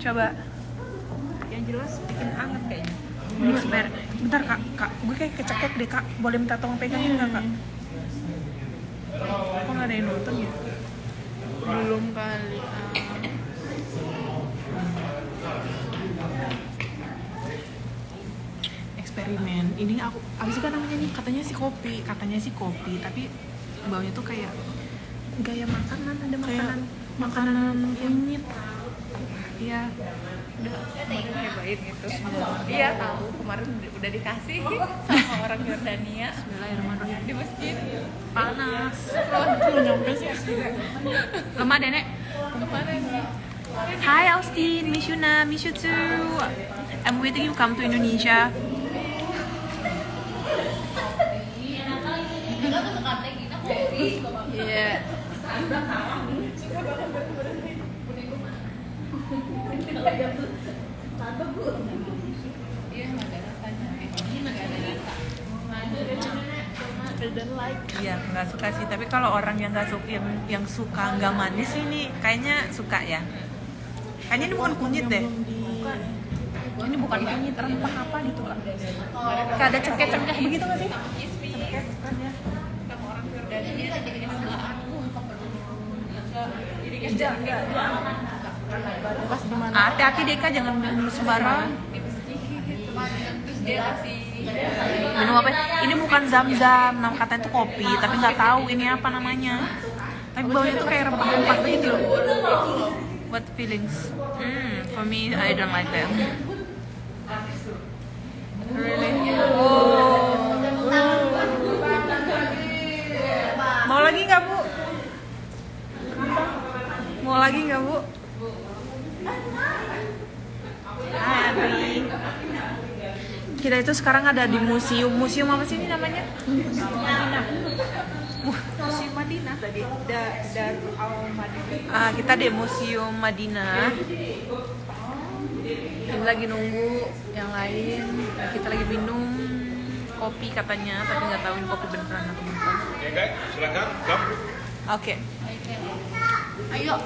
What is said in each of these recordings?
Coba. Yang jelas bikin anget kayaknya. Bentar kak, gue kayak kecekek deh kak. Boleh minta tolong pegangin nggak kak? Kok nggak ada yang nonton ya? Belum kali. Eksperimen. Ini apa sih kan namanya nih? Katanya sih kopi, tapi baunya tuh kayak gaya makanan, ada makanan kunyit. Iya. Udah kemarin nyobain gitu. Iya tahu kemarin udah dikasih sama orang Yordania. Bismillahirrahmanirrahim. Di masjid. Panas. Tuh nyampe sih. Lemah nenek. Kemarin sih. Hi Austin, miss you too. I'm waiting you come to Indonesia. Iya. Iya nggak ada rasanya. Ini nggak ada rasa. Iya, nggak suka sih. Tapi kalau orang yang nggak suka, yang suka nggak manis ini, kayaknya suka ya. Kayaknya ini bukan kunyit deh. Ini bukan kunyit, rempah apa gitu kak? Kayak ada cengkeh-cengkeh begitu nggak sih? Sama orang Yordania jadinya sebelah. Hati-hati deh kak, jangan minum sembarang. Terus dia kasih Minum apa? Ini bukan zam-zam, nama katanya itu kopi, tapi nggak tahu ini apa namanya. Tapi baunya tuh kayak rempah-rempah gitu loh. What feelings? For me, I don't like that. Really? Oh. Mau lagi nggak bu? Mau lagi nggak bu? Hai. Kita itu sekarang ada di museum apa sih ini namanya? Museum Madinah tadi. Darul Madinah. Kita di Museum Madinah. Ini lagi nunggu yang lain. Kita lagi minum kopi katanya, tapi nggak tahu ini kopi beneran atau bukan. Oke guys, silakan. Oke. Ayo.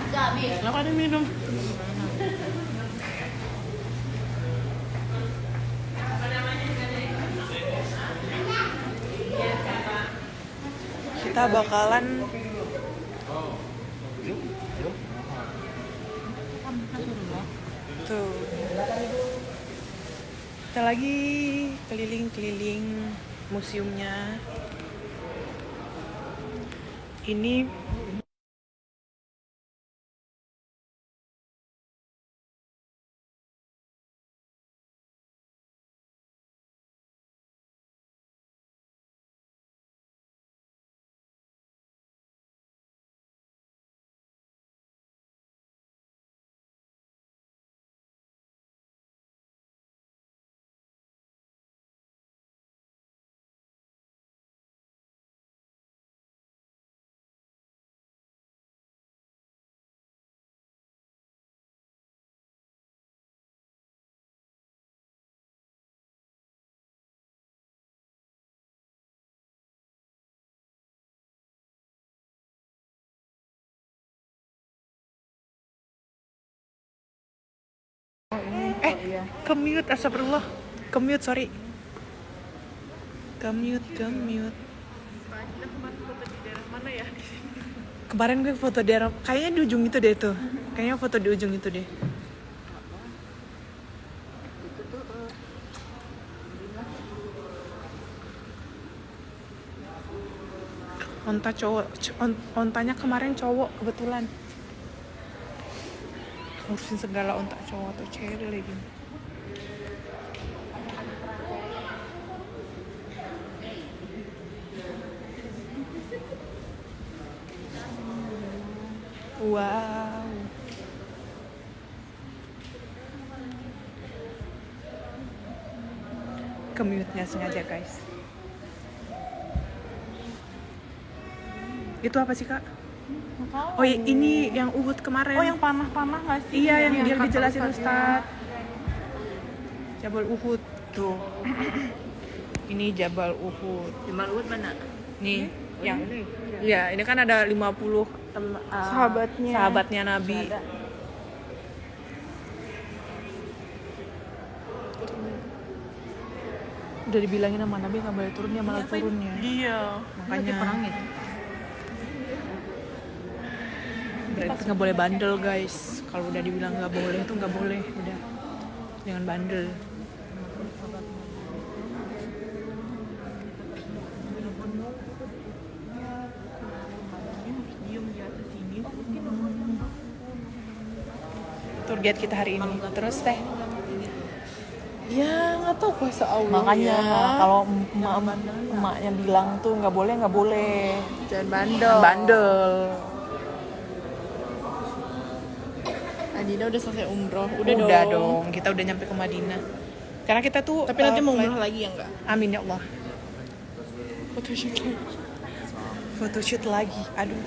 Udah habis. Lo kan minum. Kita bakalan tuh. Kita lagi keliling-keliling museumnya. Ini Commute, astagfirullah. Commute, sorry. Commute. Kemarin foto di daerah mana ya? Kemarin gue foto di daerah, kayaknya di ujung itu deh tuh. Kayaknya foto di ujung itu deh. Onta cowok, ontanya kemarin cowok kebetulan. Ngurusin segala onta cowok atau cewek lagi. Wow. Commute-nya sengaja guys. Itu apa sih kak? Oh ini yang Uhud kemarin. Oh yang panah-panah nggak sih? Iya yang biar kata dijelasin Ustadznya. Ustadz. Jabal Uhud tuh. Ini Jabal Uhud. Jabal Uhud mana? Nih yang iya ini kan ada 50 Sahabatnya Nabi. Udah dibilangin sama Nabi nggak boleh turun, dia malah turunnya. Iya. Makanya penangis. berarti nggak boleh bandel guys. Kalau udah dibilang nggak boleh tuh nggak boleh, udah jangan bandel. Tour guide kita hari ini. Terus teh? Ya nggak tahu kuasa Allah. Makanya ya. kalau emaknya bilang tuh nggak boleh. Jangan bandel. Jangan bandel. Adina udah selesai umroh. Udah dong. Kita udah nyampe ke Madinah. Karena kita tuh Tapi nanti mau umroh lagi ya enggak? Amin ya Allah. Photoshoot lagi. Photoshoot lagi. Aduh.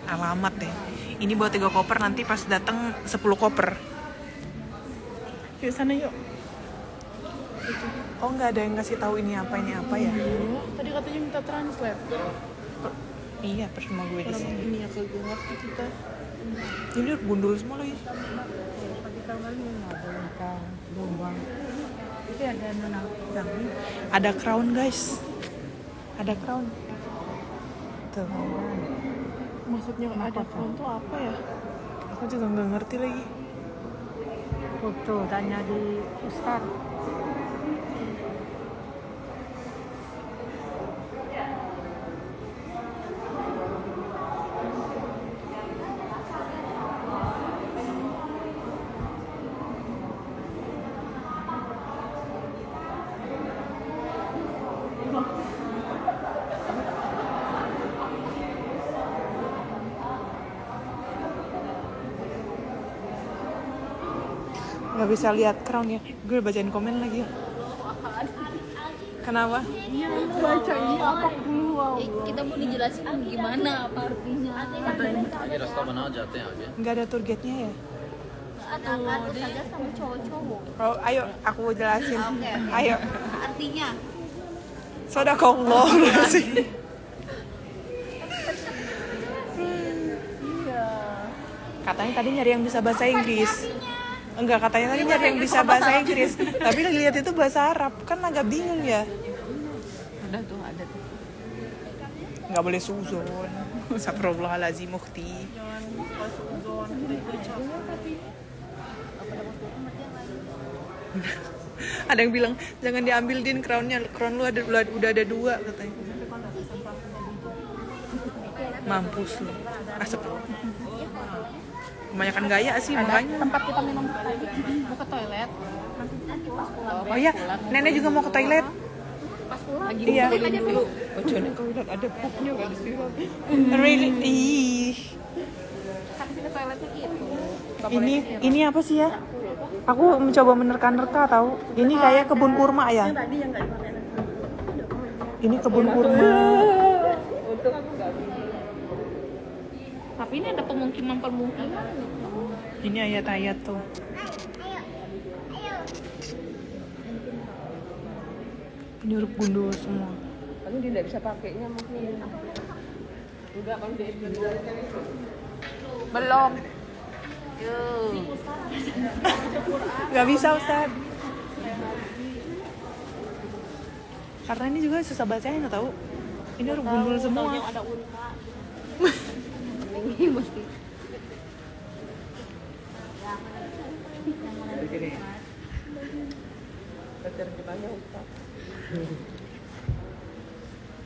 Alamat deh. Ini bawa 3 koper, nanti pas datang 10 koper. Yuk sana yuk. Oh, nggak ada yang ngasih tahu ini apa ya? Tadi katanya minta translate. Iya, percuma gue di Orang sini. ini ya kagak ngerti kita. Ini gundul semua lagi. Itu ada nonang. Ada crown guys. Ada crown. Tuh. Maksudnya ada phone tuh apa ya? Aku juga nggak ngerti lagi. Foto tanya di Ustaz. Nggak bisa lihat crownnya. Gue bacain komen lagi. Kenapa? Iya, baca ini apa dulu? Kita mau dijelasin gimana apa artinya. ये रास्ता बना जाते हैं आगे Nggak ada tour guide-nya ya? Ada kartu saja sama cowok-cowok. Oh, ayo aku jelasin. Oke. Ayo. Artinya Sodakallah. Katanya tadi nyari yang bisa bahasa Inggris. Enggak, katanya tadi nyari yang bisa bahasa Inggris. Tapi lagi lihat itu bahasa Arab, kan agak bingung ya. Ada tuh. Nggak boleh suzon. Astagfirullahaladzim, mukhti. Jangan lupa suzon. Ada yang bilang jangan diambil din crownnya, crown lu udah ada 2 katanya. Mampus lu. Astagfirullah. Kebanyakan gaya sih makanya. Tempat kita minum tadi. Mau ke toilet. Nanti pas pulang. Oh iya, nenek juga mau ke toilet. Pas pulang. Lagi Iya. aja dulu. Bocahnya kalau lihat ada pupnya gak disiram. Really? Ih. Kan sini toiletnya gitu. Ini apa sih ya? Aku mencoba menerka-nerka tahu. Ini kayak kebun kurma ya. Tadi yang enggak dipakai. Ini kebun kurma. tapi ini ada pemukiman. Ini ayat-ayat tuh. Ini huruf gundul semua. Tapi dia tidak bisa pakainya mungkin. Enggak, kalau dia Belum. Gak bisa Ustaz. Karena ini juga susah bacanya nggak tahu. Ini huruf gundul semua. ada unta. Ini mesti. Terjemahannya unta.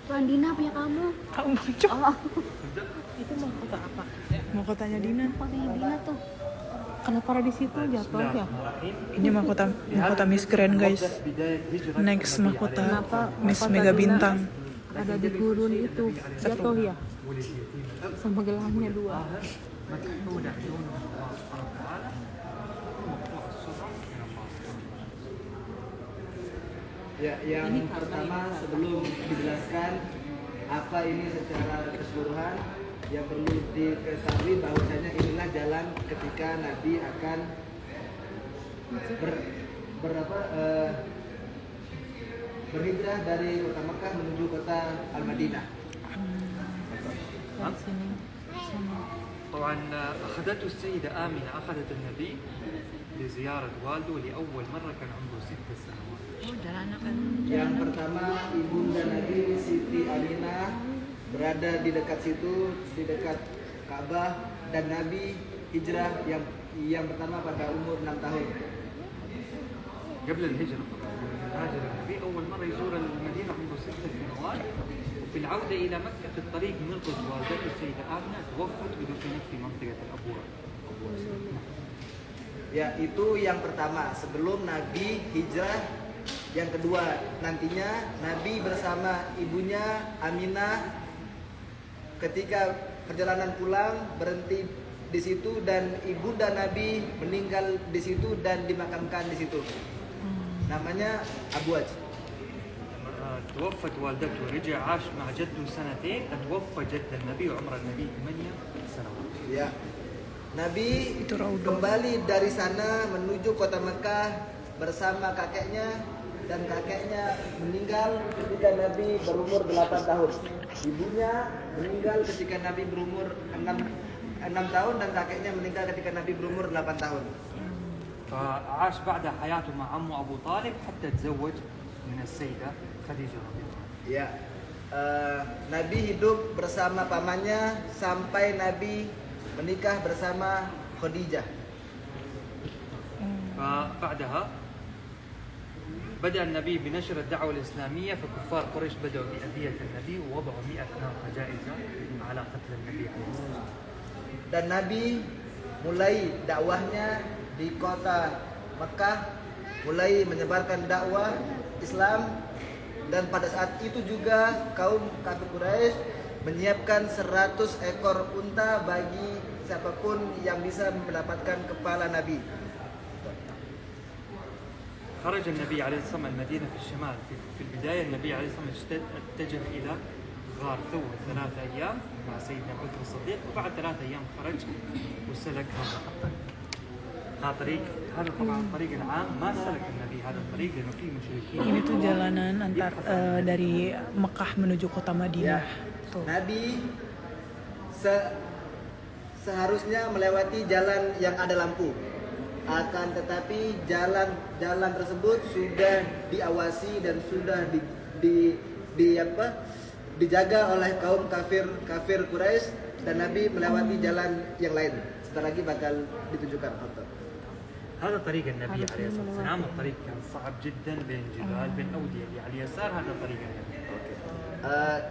Tuan Dina punya kamu. Kamu muncul. Itu mau kota apa? Mau kotanya Dina. Fotonya Dina tuh. Kenapa ada di situ jatuh ya? Ini mahkota Miss Grand guys. Next mahkota Miss Mega Bintang. Ada di gurun itu jatuh ya? Sama gelangnya 2. Ya, yang pertama sebelum dijelaskan apa ini secara keseluruhan, yang perlu diketahui bahwasanya inilah jalan ketika Nabi akan berhijrah dari kota Mekah menuju kota Al-Madinah. طبعا أخذته السيدة آمنة، أخذت النبي لزيارة والده لأول مرة كان عمره 6 سنوات. Oh, jalanan kan. Yang pertama, ibunda Nabi Siti Aminah berada di dekat situ, di dekat Ka'bah, dan Nabi hijrah yang pertama pada umur 6 tahun. قبل الهجرة طبعا هاجر النبي أول مرة يزور المدينة عمره 6 سنوات، وفي العودة إلى مكة في الطريق مرضت والدته السيدة آمنة توفت ودفنت في منطقة الأبواء. Ya, itu yang pertama sebelum Nabi hijrah. Yang kedua, nantinya Nabi bersama ibunya Aminah ketika perjalanan pulang berhenti di situ dan ibunda Nabi meninggal di situ dan dimakamkan di situ. Namanya Abu Waj. توفت والدته ورجع عاش مع جده 2 سنين، توفى جد النبي وعمر النبي 8 سنوات. Ya. Nabi Itu Raudhah. kembali dari sana menuju kota Mekah bersama kakeknya, dan kakeknya meninggal ketika Nabi berumur 8 tahun. Ibunya meninggal ketika Nabi berumur 6 tahun dan kakeknya meninggal ketika Nabi berumur 8 tahun. فعاش بعد حياته مع عمه أبو طالب حتى تزوج من السيدة خديجة رضي الله عنها. Ya. Nabi hidup bersama pamannya sampai Nabi menikah bersama Khadijah. فبعدها بدأ النبي بنشر الدعوة الإسلامية، فكفار قريش بدأوا بأذية النبي ووضعوا 100 ناقة جائزة على قتل النبي عليه الصلاة والسلام. Dan Nabi mulai dakwahnya di kota Mekah, mulai menyebarkan dakwah Islam, dan pada saat itu juga kaum kafir Quraisy menyiapkan 100 ekor unta bagi siapapun yang bisa mendapatkan kepala Nabi. خرج النبي عليه الصلاة والسلام المدينة في الشمال. في البداية النبي عليه الصلاة والسلام اتجه إلى غار ثور 3 أيام مع سيدنا أبو بكر الصديق، وبعد 3 أيام خرج وسلك هذا الطريق. هذا طبعا الطريق العام ما سلك النبي هذا الطريق لأنه فيه مشركين. Ini tuh jalanan antar dari Mekah menuju kota Madinah. Tuh. Nabi seharusnya melewati jalan yang ada lampu. Akan tetapi jalan tersebut sudah diawasi dan sudah dijaga oleh kaum kafir Quraisy, dan Nabi melewati jalan yang lain. Sebentar lagi bakal ditunjukkan foto. هذا طريق النبي عليه الصلاة والسلام. الطريق كان صعب جدا بين جبال بين أودية اللي على اليسار هذا طريق النبي.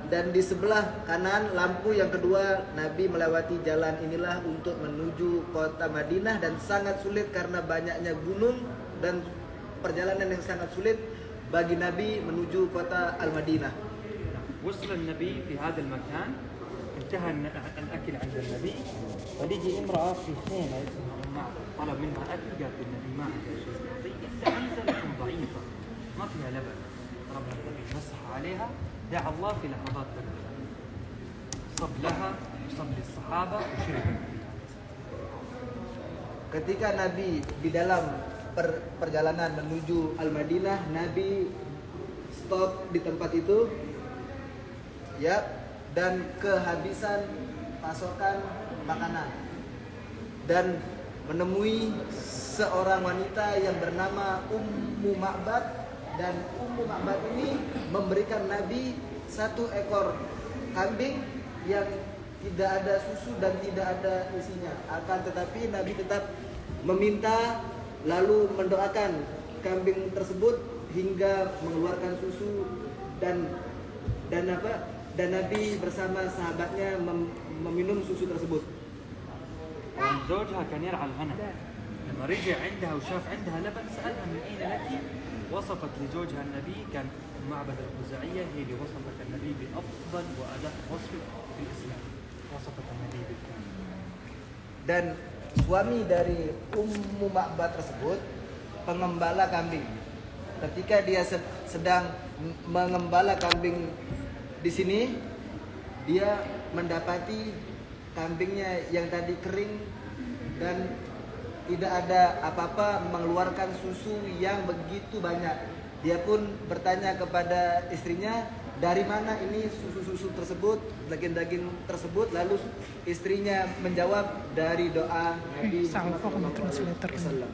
Dan di sebelah kanan lampu yang kedua, Nabi melewati jalan inilah untuk menuju kota Madinah, dan sangat sulit karena banyaknya gunung dan perjalanan yang sangat sulit bagi Nabi menuju kota Al-Madinah. وصل النبي في هذا المكان، انتهى الأكل عند النبي، فتيجي امرأة في خيمة اسمها أم معبد، طلب منها أكل، قالت النبي ما عندها شيء يعطيك، إحدى عنزة لكن ضعيفة ما فيها لبن. ضربها النبي مسح عليها، دعا الله في لحظات تكفي، صب لها وصب للصحابة وشرب. Ketika Nabi di dalam perjalanan menuju Al-Madinah, Nabi stop di tempat itu, ya, dan kehabisan pasokan makanan, dan menemui seorang wanita yang bernama Ummu Ma'bad, dan Ummu Ma'bad ini memberikan Nabi 1 ekor kambing yang tidak ada susu dan tidak ada isinya. Akan tetapi Nabi tetap meminta lalu mendoakan kambing tersebut hingga mengeluarkan susu, dan Nabi bersama sahabatnya meminum susu tersebut. زوجها كان يرعى الغنم، لما رجع عندها وشاف عندها لبن سألها من أين لك؟ وصفت لزوجها النبي، كان معبد الخزاعية هي اللي وصفت النبي بأفضل وأدق وصف في الإسلام، وصفت النبي بالكامل. Dan suami dari Ummu Ma'bad tersebut pengembala kambing. Ketika dia sedang mengembala kambing di sini, dia mendapati kambingnya yang tadi kering dan tidak ada apa-apa mengeluarkan susu yang begitu banyak. Dia pun bertanya kepada istrinya, dari mana ini susu-susu tersebut, daging-daging tersebut. Lalu istrinya menjawab, dari doa Nabi Muhammad SAW.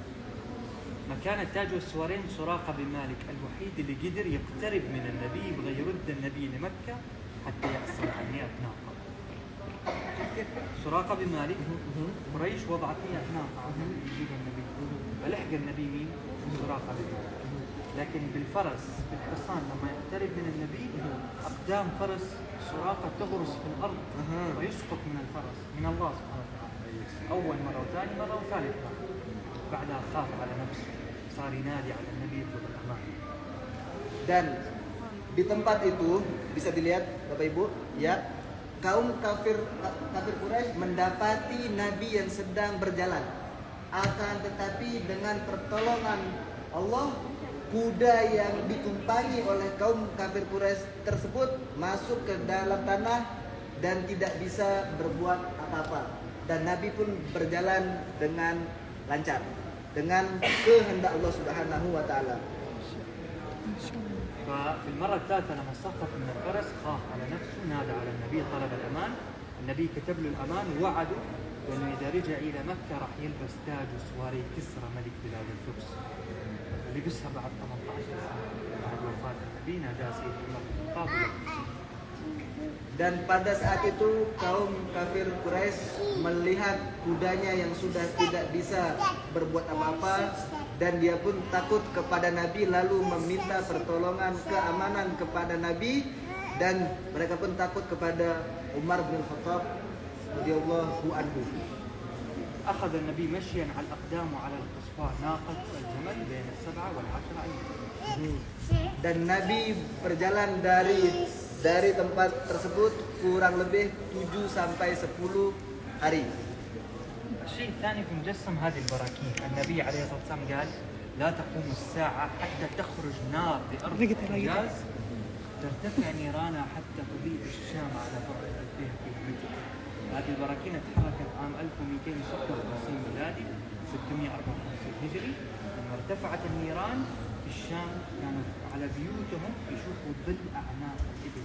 مكان التاج والسوارين سراقة بن مالك الوحيد اللي قدر يقترب من النبي يبغى يرد النبي لمكة حتى يحصل على 100 ناقة. سراقة بن مالك قريش وضعت 100 ناقة عشان يجيب النبي، فلحق النبي مين؟ سراقة بن مالك. لكن بالفرس بالحصان لما يقترب من النبي أقدام فرس سراقة تغرس في الأرض ويسقط من الفرس من الله سبحانه وتعالى. أول مرة وثاني مرة وثالث مرة. بعدها خاف على نفسه صار ينادي على النبي يطلب الأمان. Dan di tempat itu bisa dilihat Bapak Ibu, ya, kaum kafir Quraisy mendapati Nabi yang sedang berjalan. Akan tetapi dengan pertolongan Allah, kuda yang ditumpangi oleh kaum kafir Quraisy tersebut masuk ke dalam tanah dan tidak bisa berbuat apa-apa. Dan Nabi pun berjalan dengan lancar dengan kehendak Allah Subhanahu wa taala. ففي المرة الثالثة لما سقط من الفرس خاف على نفسه، نادى على النبي طلب الأمان. النبي كتب له الأمان ووعده لأنه إذا رجع إلى مكة راح يلبس تاج وسواري كسرى ملك بلاد الفرس. لبسها بعد 18 سنة بعد وفاة النبي، ناداه سيد عمر بن الخطاب. Dan pada saat itu kaum kafir Quraisy melihat kudanya yang sudah tidak bisa berbuat apa-apa, dan dia pun takut kepada Nabi lalu meminta pertolongan keamanan kepada Nabi, dan mereka pun takut kepada Umar bin Khattab radhiyallahu anhu. أخذ النبي مشيا على الأقدام وعلى القصواء ناقة الجمل بين 7 و10 أيام. Dan Nabi berjalan dari tempat tersebut kurang lebih 7 sampai 10 hari. الشيء الثاني في مجسم هذه البراكين، النبي عليه الصلاة والسلام قال لا تقوم الساعة حتى تخرج نار بأرض الحجاز ترتفع نيرانها حتى تضيء الشام على بر فيها في مكة. هذه البراكين تحركت عام 1256 ميلادي 654 هجري. لما ارتفعت النيران في الشام كانوا على بيوتهم يشوفوا ظل أعناق الإبل،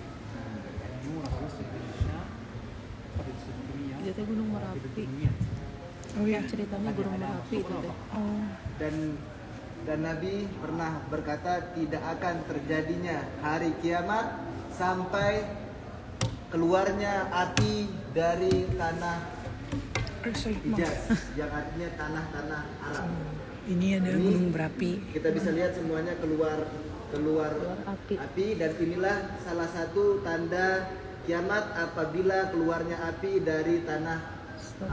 يعني نورها وصل للشام قبل 600 Itu Gunung Merapi. 800. Oh ya. Ceritanya Gunung Merapi itu teh. Oh. Dan Nabi pernah berkata tidak akan terjadinya hari kiamat sampai keluarnya api dari tanah Hijaz, yang artinya tanah-tanah Arab. Ini ada Ini gunung berapi. Kita bisa lihat semuanya keluar api, dan inilah salah satu tanda kiamat apabila keluarnya api dari tanah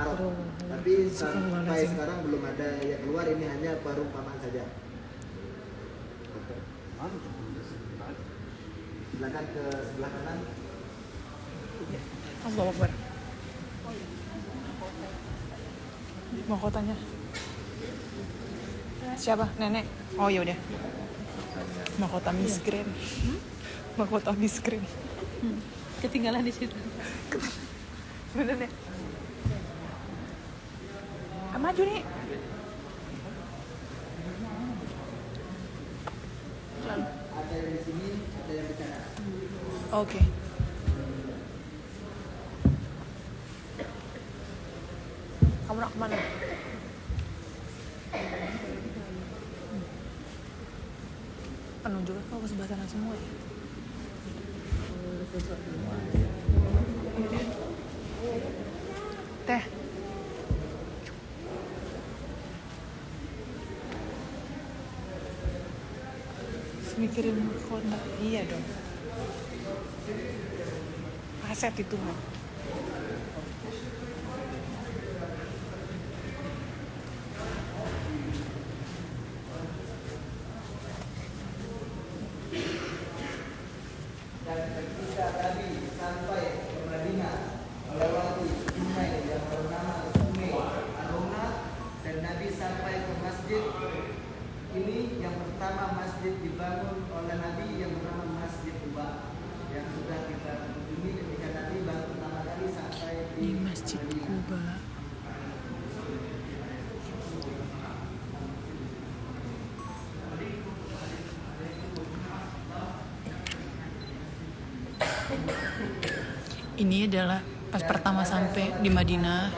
Arab. Tapi sampai sekarang belum ada yang keluar, ini hanya perumpamaan saja. Silakan ke sebelah kanan. Allah Akbar. Mahkotanya. Siapa? Nenek? Oh ya udah. Mahkota Miss Grand. Mahkota Miss Grand. Ketinggalan di situ. Bener nih. Maju nih. Ada yang di sini, ada yang di sana. Oke. Kamu nak kemana? Penuh juga kalau ke sebelah sana semua ya. Teh. Mikirin kota. Iya dong. Aset itu mah. Dan ketika Nabi sampai ke Madinah melewati sungai yang bernama Sungai Aruna, dan Nabi sampai ke masjid ini, yang pertama masjid dibangun oleh Nabi yang bernama Masjid Quba, yang sudah kita kunjungi ketika Nabi baru pertama kali sampai di Masjid Madinah. Kuba. Ini adalah pas pertama sampai di Madinah,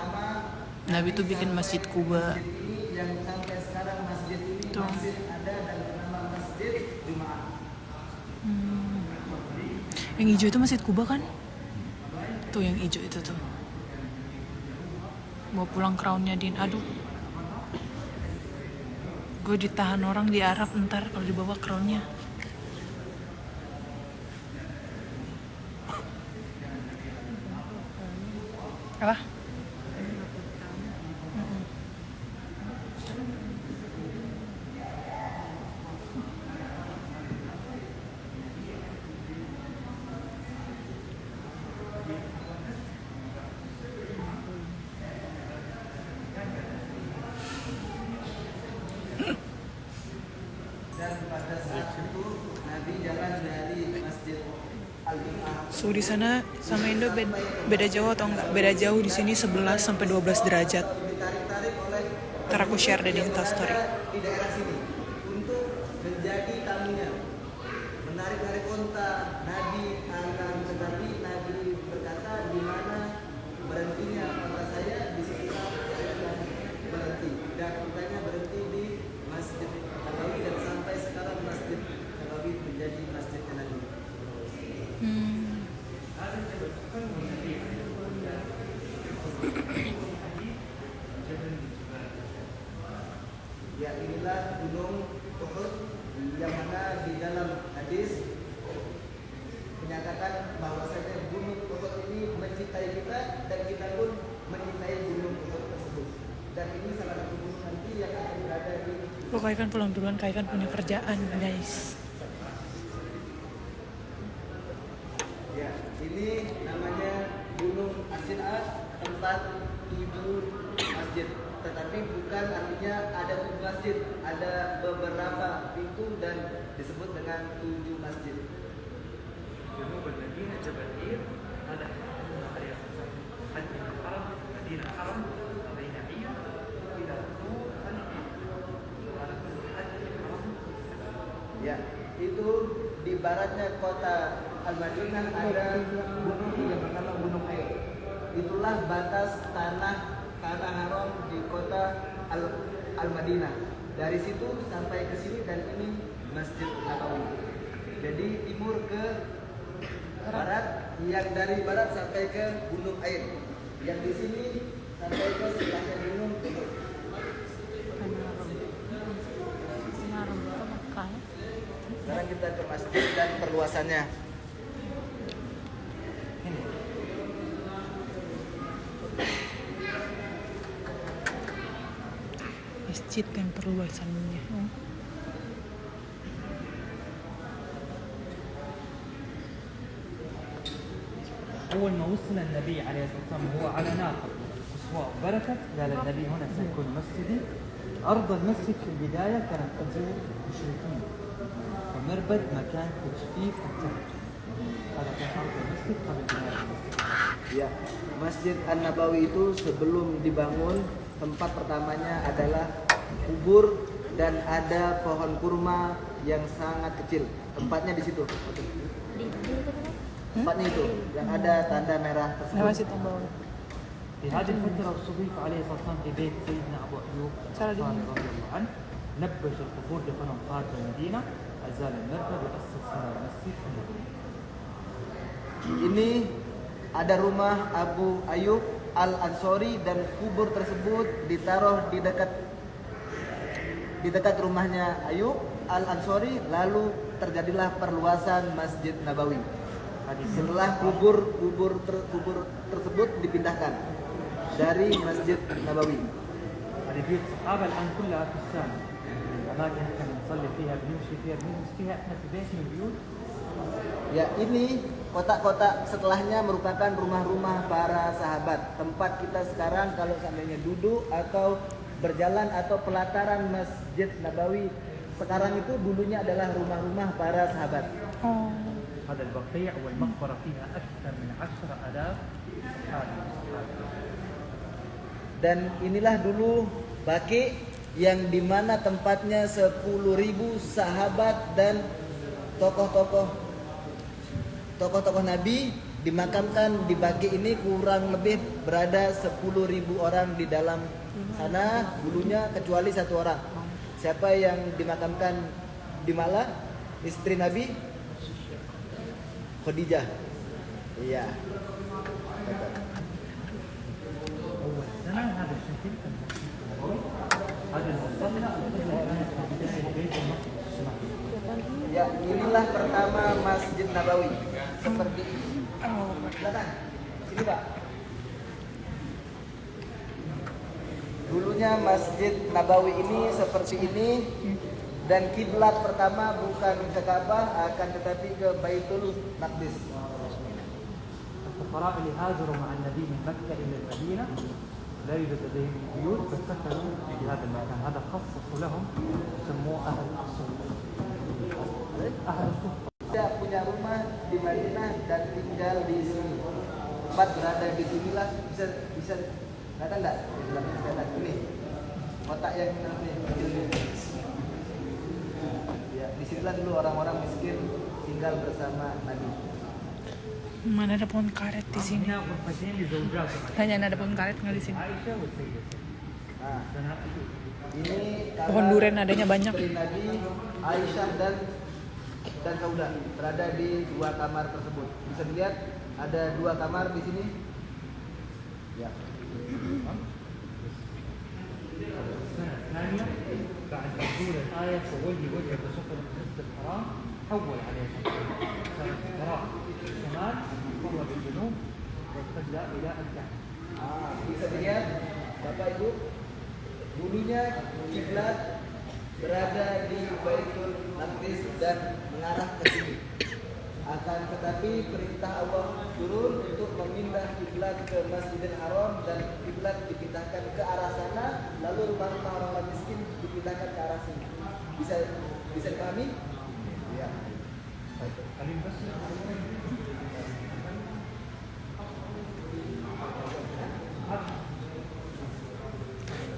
Nabi tuh bikin Masjid Quba. Yang sampai sekarang masjid ini Tuh. masih ada dan bernama Masjid Jumaah. Yang hijau itu Masjid Quba kan? Tuh yang hijau itu tuh. Mau pulang crownnya Din. Aduh. Gue ditahan orang di Arab ntar kalau dibawa crownnya. Apa? Dan pada saat itu Nabi jalan dari Masjid Al-Jumaah. Suhu di sana sama Indo beda jauh atau enggak? Beda jauh di sini 11 sampai 12 derajat. Ditarik-tarik oleh Ntar aku share deh di Instastory. di daerah sini untuk menjadi tamunya, menarik-narik unta. Nabi akan tetapi Nabi berkata, di mana berhentinya unta saya, di situ saya akan berhenti. Dan untanya berhenti di Masjid Nabawi dan sampai sekarang Masjid Nabawi menjadi Masjid Nabi. Ya, inilah gunung Uhud yang mana di dalam hadis menyatakan bahwasanya gunung Uhud ini mencintai kita dan kita pun mencintai gunung Uhud tersebut. Dan ini salah satu gunung nanti yang akan berada di Lo Kaikan pulang duluan, Kaikan punya kerjaan guys. ya, ini namanya Gunung As-Sin'at, tempat 7 masjid. Tetapi bukan artinya ada 7 masjid, ada beberapa pintu dan disebut dengan 7 masjid. جنوب المدينة جبل عير هذا قرية حج من الحرم مدينة الحرم بين عير إلى طور العير هذا كله حج الحرم. Ya, itu di baratnya kota Al-Madinah ada gunung yang bernama Gunung Air. Itulah batas tanah haram di kota Al-Madinah. Dari situ sampai ke sini dan ini Masjid Nabawi. Jadi timur ke barat, yang dari barat sampai ke Gunung Air. Yang di sini sampai ke sebelahnya Gunung Uhud. Sekarang kita ke masjid dan perluasannya. Ini. Masjid dan perluasannya. أول ما وصل النبي عليه الصلاة والسلام هو على ناقة أسواء بركت قال النبي هنا سيكون مسجدي. أرض المسجد في البداية كانت تزور مشركين ومربد مكان تجفيف التهج. هذا كان أرض المسجد قبل بناء المسجد. Ya, Masjid An-Nabawi itu sebelum dibangun, tempat pertamanya adalah kubur dan ada pohon kurma yang sangat kecil. Tempatnya di situ. Tempatnya itu yang ada tanda merah Nah, tersebut. Masjid Nabawi. في هذه الفترة استضيف عليه الصلاة والسلام في بيت سيدنا أبو أيوب الأنصاري رضي الله عنه. نبش القبور دفنهم خارج المدينة، أزال المركب وأسس هنا المسجد النبوي. Ini ada rumah Abu Ayyub Al-Ansari dan kubur tersebut ditaruh di dekat rumahnya Ayyub Al-Ansari, lalu terjadilah perluasan Masjid Nabawi. Setelah kubur tersebut dipindahkan dari Masjid Nabawi. هذه بيوت الصحابة الآن كلها في الشام. الأماكن كنا نصلي فيها بنمشي فيها بنجلس فيها إحنا في بيت من البيوت. Ya, ini kotak-kotak setelahnya merupakan rumah-rumah para sahabat. Tempat kita sekarang kalau seandainya duduk atau berjalan atau pelataran Masjid Nabawi sekarang itu dulunya adalah rumah-rumah para sahabat. هذا البقيع والمقبرة فيها أكثر من 10,000 صحابي. Dan inilah dulu Baqi yang dimana tempatnya 10.000 sahabat dan tokoh-tokoh Nabi dimakamkan di Baqi ini kurang lebih berada 10.000 orang di dalam sana dulunya kecuali satu orang. Siapa yang dimakamkan di Malah? Istri Nabi Khadijah. Iya. أول سنة هذا الشكل هذا المصلى بيت المقدس الشمالي. Ya, inilah pertama Masjid Nabawi seperti ini. Silakan. Sini, Pak. Dulunya Masjid Nabawi ini seperti ini dan kiblat pertama bukan ke Ka'bah akan tetapi ke Baitul Maqdis. الفقراء اللي هاجروا مع النبي من مكة إلى المدينة لا يوجد لديهم بيوت فسكنوا في هذا المكان، هذا خصصوا لهم يسموه أهل الصفة. أهل الصفة. Tidak punya rumah di Madinah dan tinggal di sini. Tempat berada di sinilah bisa kata enggak? Ini kotak yang ini kecil ini. Ya, di sinilah dulu orang-orang miskin tinggal bersama Nabi. Mana ada pohon karet di sini? هنا غرفتين لزوجاتهم Tanya ada pohon karet nggak di sini? عائشة والسيدة. Nah, سنة ini Pohon durian adanya banyak. istri Nabi Aisyah dan Saudah berada di dua kamar tersebut. Bisa dilihat ada dua kamar di sini. Ya. السنة الثانية بعد نزول الآية فولي وجهك شطر المسجد الحرام حول عليه كانت القراءة في الشمال وقرب بالجنوب واتجه إلى الكعبة. Bisa dilihat Bapak Ibu, dulunya kiblat berada di Baitul Maqdis dan mengarah ke sini. Akan tetapi perintah Allah turun untuk memindah kiblat ke Masjidil Haram dan kiblat dipindahkan ke arah sana, lalu rumah-rumah orang miskin dipindahkan ke arah sini. Bisa dipahami? Ya. خلينا بس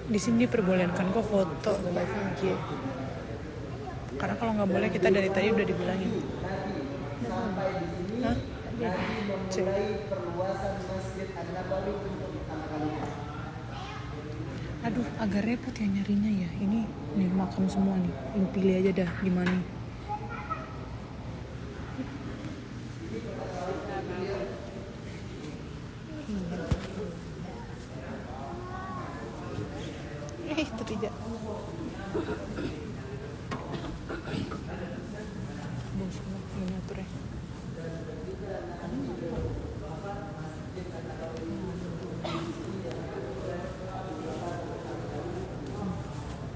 Di sini diperbolehkan kok foto live IG. Karena kalau nggak boleh kita dari tadi udah dibilangin. Sampai di sini Hah? Nabi memulai perluasan Masjid An-Nabawi untuk pertama kalinya. Aduh, agak repot ya nyarinya ya. Ini nih makam semua nih. Lu pilih aja dah di mana. Itu tidak. Bos, ini atur ya.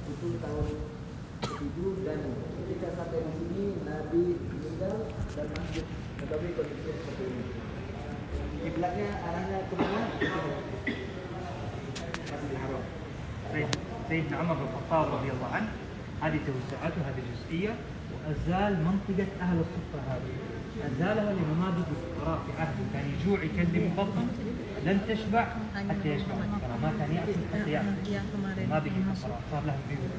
Itu tahun 7 dan ketika sampai di sini Nabi meninggal dan Masjid Nabawi kondisi seperti ini. Kiblatnya arahnya ke mana? Masjidil Haram. سيدنا عمر بن الخطاب رضي الله عنه هذه توسعته هذه جزئية وأزال منطقة أهل الصفة هذه أزالها لأنه ما بقي فقراء في عهده كان يجوع يكلم بطن لن تشبع حتى يشبع الفقراء ما كان يأكل حتى يأكل ما بقي فقراء صار لهم بيوت.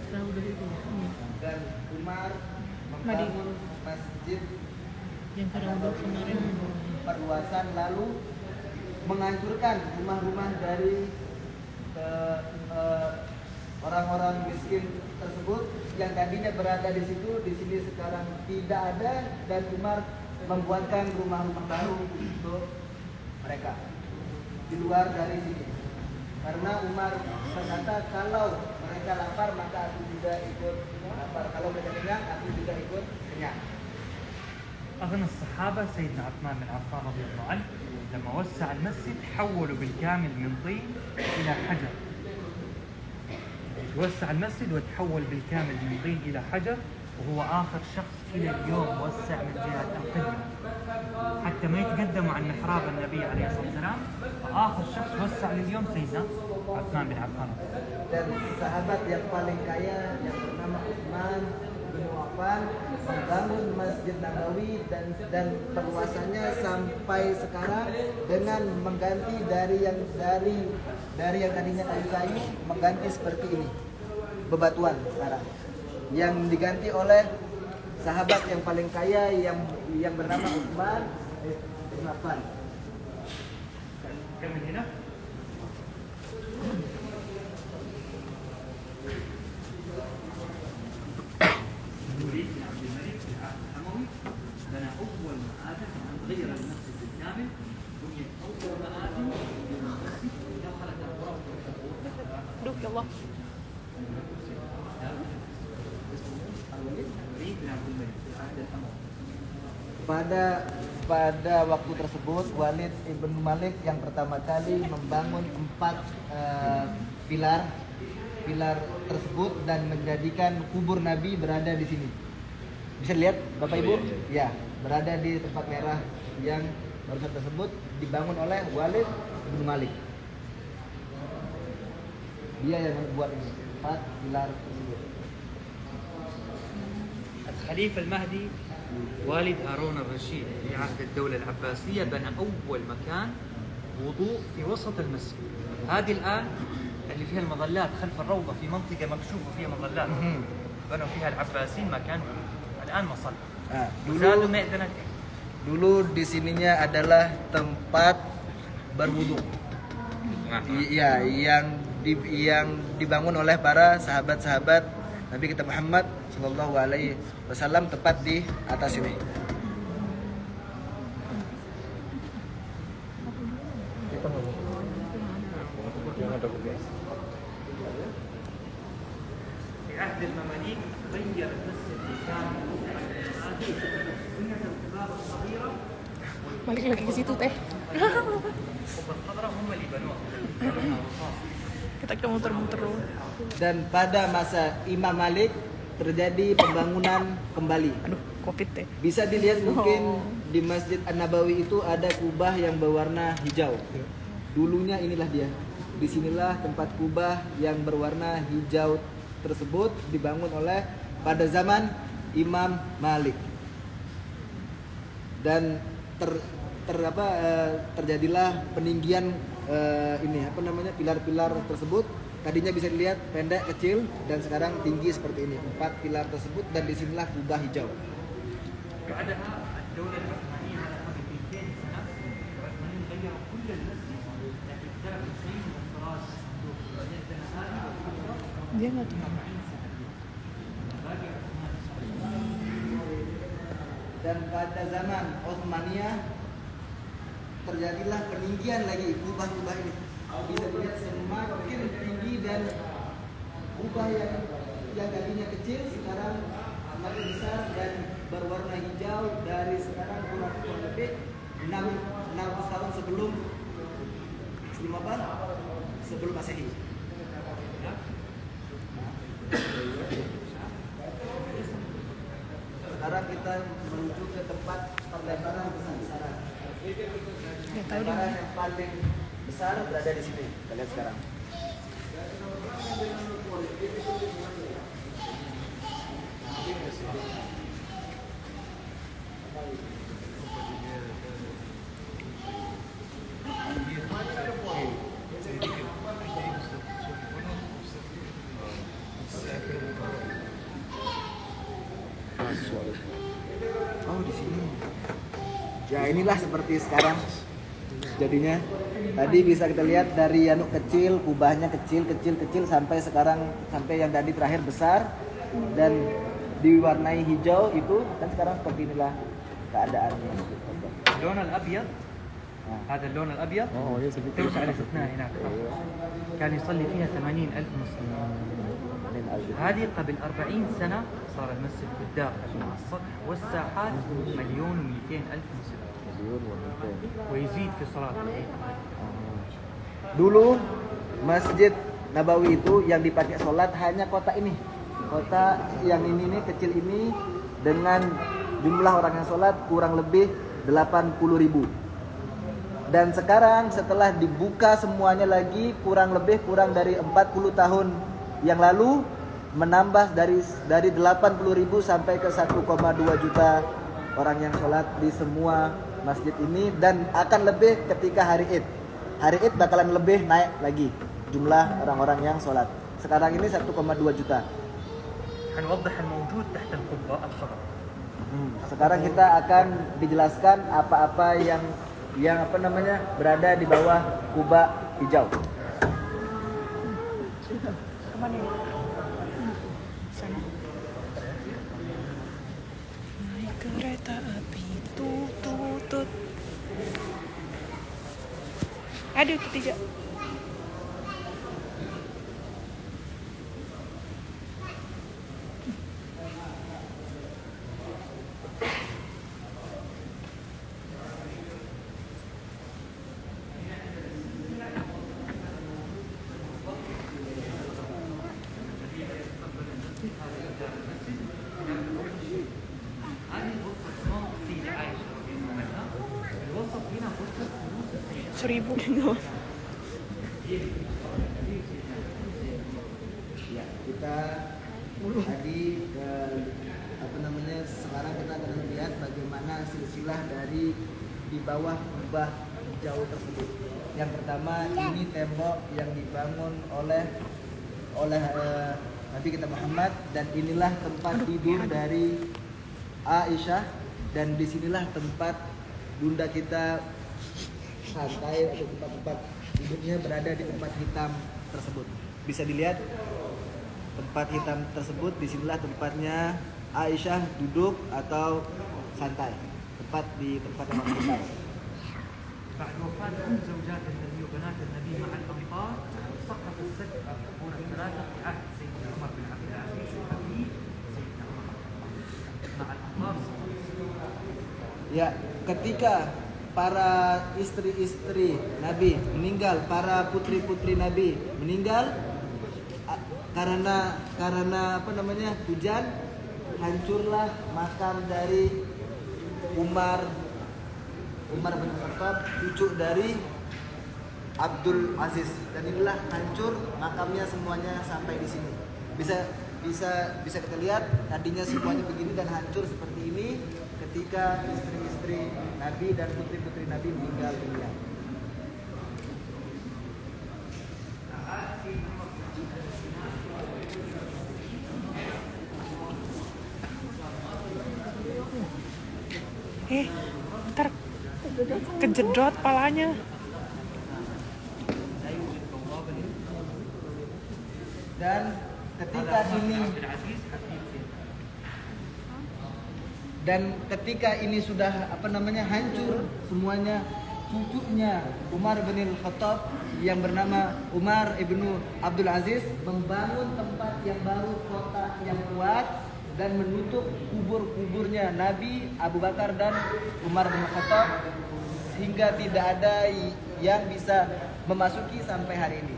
Dan Umar membangun masjid Yang Karawang kemarin. perluasan lalu menghancurkan rumah-rumah dari orang-orang miskin tersebut yang tadinya berada di situ, di sini sekarang tidak ada, dan Umar membuatkan rumah-rumah baru untuk mereka di luar dari sini. Karena Umar berkata kalau mereka lapar maka aku juga ikut lapar, kalau mereka kenyang aku juga ikut kenyang. أغنى الصحابة سيدنا عثمان بن عفان رضي الله عنه لما وسع المسجد حولوا بالكامل من طين إلى حجر. وسع المسجد وتحول بالكامل من طين إلى حجر وهو آخر شخص إلى اليوم وسع من جهة القبلة حتى ما يتقدموا عن محراب النبي عليه الصلاة والسلام فآخر شخص وسع لليوم سيدنا عثمان بن عفان. Dan sahabat yang paling kaya yang bernama Utsman bin Affan membangun Masjid Nabawi dan perluasannya sampai sekarang dengan mengganti dari yang tadinya kayu-kayu mengganti seperti ini, bebatuan sekarang yang diganti oleh sahabat yang paling kaya yang bernama Utsman bin Affan. كمل هنا. الوليد بن عبد الملك في العهد الأموي بنى أول مآذن غير المسجد بالكامل، بني أول مآذن للمسجد دخلت أبواب الحضور. Aduh, ya Allah. الوليد بن عبد الملك في العهد الأموي. Pada waktu tersebut Walid ibn Malik yang pertama kali membangun 4 pilar tersebut dan menjadikan kubur Nabi berada di sini. Bisa lihat Bapak Ibu? Ya, berada di tempat merah yang barusan tersebut dibangun oleh Walid ibn Malik. Dia yang membuat ini 4 pilar tersebut. الخليفة المهدي والد هارون الرشيد في عهد الدولة العباسية بنى أول مكان وضوء في وسط المسجد. هذه الآن اللي فيها المظلات خلف الروضة في منطقة مكشوفة فيها مظلات بنوا فيها العباسيين مكان الآن مصلى. وزادوا مئذنة. Dulu di sininya adalah tempat berwudu. Iya, yang dibangun oleh para sahabat-sahabat Nabi kita Muhammad Sallallahu Alaihi Wasallam tepat di atas ini. في عهد المماليك غير المسجد بالكامل. هذه بنيت القباب الصغيرة Balik lagi ke situ teh. والقبة الخضراء هم اللي بنوها. Kita ke muter-muter dulu. Dan pada masa Imam Malik terjadi pembangunan kembali. Aduh, Covid teh. Bisa dilihat mungkin di Masjid An-Nabawi itu ada kubah yang berwarna hijau. Dulunya inilah dia. Disinilah tempat kubah yang berwarna hijau tersebut dibangun oleh pada zaman Imam Malik. Dan terjadilah peninggian pilar-pilar tersebut. Tadinya bisa dilihat pendek, kecil, dan sekarang tinggi seperti ini. 4 pilar tersebut dan disinilah kubah hijau. بعدها الدولة العثمانية على قبل 200 سنة العثمانيين غيروا كل المسجد لكن تركوا شيء من الفراش Dia nggak tuh. Dan pada zaman Utsmaniyah terjadilah peninggian lagi kubah-kubah ini. Bisa dilihat semakin tinggi dan kubah yang tadinya kecil sekarang semakin besar dan berwarna hijau dari sekarang kurang lebih 600 tahun sebelum Masehi. Sekarang kita menuju ke tempat perlebaran besar-besaran. Perlebaran yang paling besar berada di sini. Kita lihat sekarang. Oh, di sini. Ya, inilah seperti sekarang jadinya. Tadi bisa kita lihat dari yang kecil, kubahnya kecil sampai sekarang, sampai yang tadi terakhir besar dan diwarnai hijau itu, dan sekarang seperti inilah keadaannya. اللون الابيض هذا اللون الابيض توسع اللي شفناه هناك كان يصلي فيها 80,000 مسلم. هذه قبل 40 سنة صار المسجد بالداخل مع السطح والساحات 1,200,000 مسلم ويزيد في صلاة العيد. Dulu Masjid Nabawi itu yang dipakai sholat hanya kota ini, kota yang ini nih, kecil ini, dengan jumlah orang yang sholat kurang lebih 80.000. Dan sekarang setelah dibuka semuanya lagi kurang dari 40 tahun yang lalu, menambah dari 80.000 sampai ke 1,2 juta orang yang sholat di semua masjid ini, dan akan lebih ketika hari Id. Hari Id bakalan lebih naik lagi jumlah orang-orang yang sholat. Sekarang ini 1,2 juta. هنوضح الموجود تحت القبة الخضراء. Sekarang kita akan dijelaskan apa-apa yang yang berada di bawah kubah hijau. Kemana ini? Sana. Naik kereta api tutut. Aduh, ketiga. Seribu gitu. Ya, kita tadi sekarang kita akan melihat bagaimana silsilah dari di bawah kubah hijau tersebut. Yang pertama, ini tembok yang dibangun oleh Nabi kita Muhammad, dan inilah tempat tidur dari Aisyah, dan disinilah tempat bunda kita santai atau tempat tidurnya berada di tempat hitam tersebut. Bisa dilihat tempat hitam tersebut, disinilah tempatnya Aisyah duduk atau santai, tempat yang hitam. بعد وفاة زوجات النبي وبنات النبي مع الأمطار سقط السقف القبور الثلاثة في عهد سيدنا عمر بن عبد العزيز الأمين سيدنا عمر مع الأمطار سقط السقف. Ya, ketika para istri-istri Nabi meninggal, para putri-putri Nabi meninggal karena hujan, hancurlah makam dari Umar bin Khattab, cucu dari Abdul Aziz, dan inilah hancur makamnya semuanya sampai di sini. Bisa kita lihat tadinya semuanya begini dan hancur seperti ini ketika istri-istri Nabi dan putri-putri Nabi meninggal dunia. Ntar kejedot palanya. Dan ketika ini sudah hancur semuanya, cucunya Umar bin Khattab yang bernama Umar ibnu Abdul Aziz membangun tempat yang baru, kota yang kuat, dan menutup kubur-kuburnya Nabi, Abu Bakar dan Umar bin Khattab sehingga tidak ada yang bisa memasuki sampai hari ini.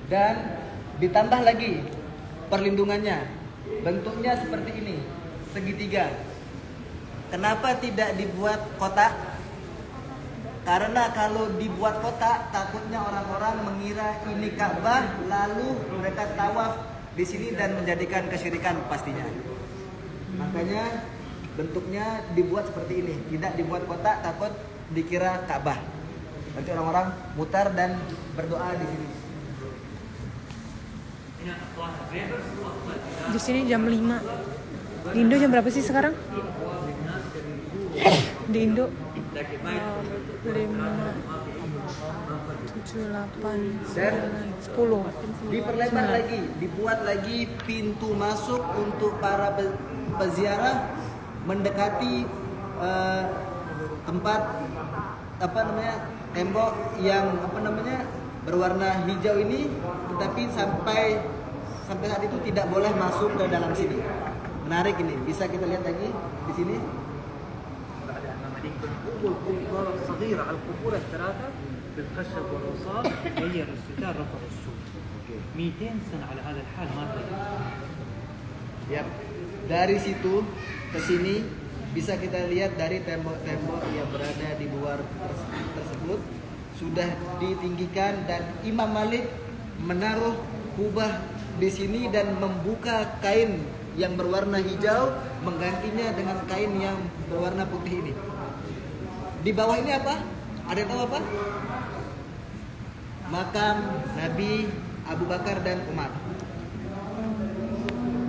Dan ditambah lagi perlindungannya, bentuknya seperti ini, segitiga. Kenapa tidak dibuat kotak? Karena kalau dibuat kotak, takutnya orang-orang mengira ini Ka'bah, lalu mereka tawaf di sini dan menjadikan kesyirikan pastinya. Makanya bentuknya dibuat seperti ini, tidak dibuat kotak, takut dikira Ka'bah. Nanti orang-orang mutar dan berdoa di sini. Di sini jam 5. Di Indo jam berapa sih sekarang? Di Indo 5, 7, 8, 10. Diperlebar lagi, dibuat lagi pintu masuk untuk para peziarah mendekati tempat tembok yang berwarna hijau ini, tetapi sampai saat itu tidak boleh masuk ke dalam sini. Menarik ini, bisa kita lihat lagi di sini. القبور الصغيرة على القبور الثلاثة بالخشب والوصال غير الستار رفع السور 200 سنة على هذا الحال ما تغير. Ya, dari situ ke sini bisa kita lihat dari tembok-tembok yang berada di luar tersebut sudah ditinggikan, dan Imam Malik menaruh kubah di sini dan membuka kain yang berwarna hijau menggantinya dengan kain yang berwarna putih ini. Di bawah ini apa? Ada yang tahu apa? Makam Nabi Abu Bakar dan Umar.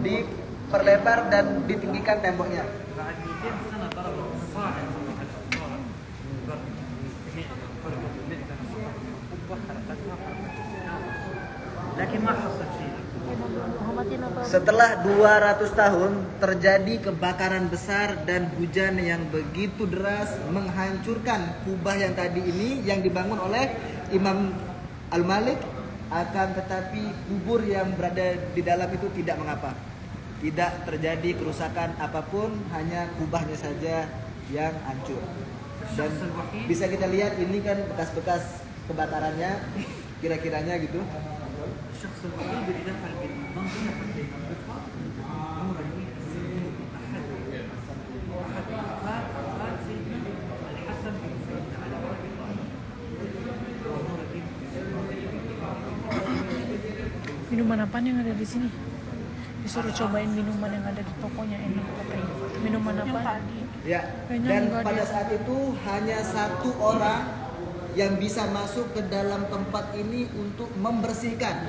Diperlebar dan ditinggikan temboknya. بعد 200 سنة ضرب صاعد على الأنصار ضرب فرقة النقدة القبة حرقتها لكن ما حصل شيء. Setelah 200 tahun terjadi kebakaran besar dan hujan yang begitu deras menghancurkan kubah yang tadi ini yang dibangun oleh Imam Al-Malik, akan tetapi kubur yang berada di dalam itu tidak mengapa. Tidak terjadi kerusakan apapun, hanya kubahnya saja yang hancur. Dan bisa kita lihat ini kan bekas-bekas kebakarannya kira-kiranya gitu. الشخص الوحيد اللي دخل بالمنطقة بين الغرفة هو أحد أحفاد سيدنا الحسن بن سيدنا علي بن أبي طالب ونور الدين. Minuman apa yang ada di sini? Disuruh cobain minuman yang ada di tokonya, enak katanya. Minuman apa? Ya, Kayaknya dan enggak pada deh. saat itu hanya satu orang yang bisa masuk ke dalam tempat ini untuk membersihkan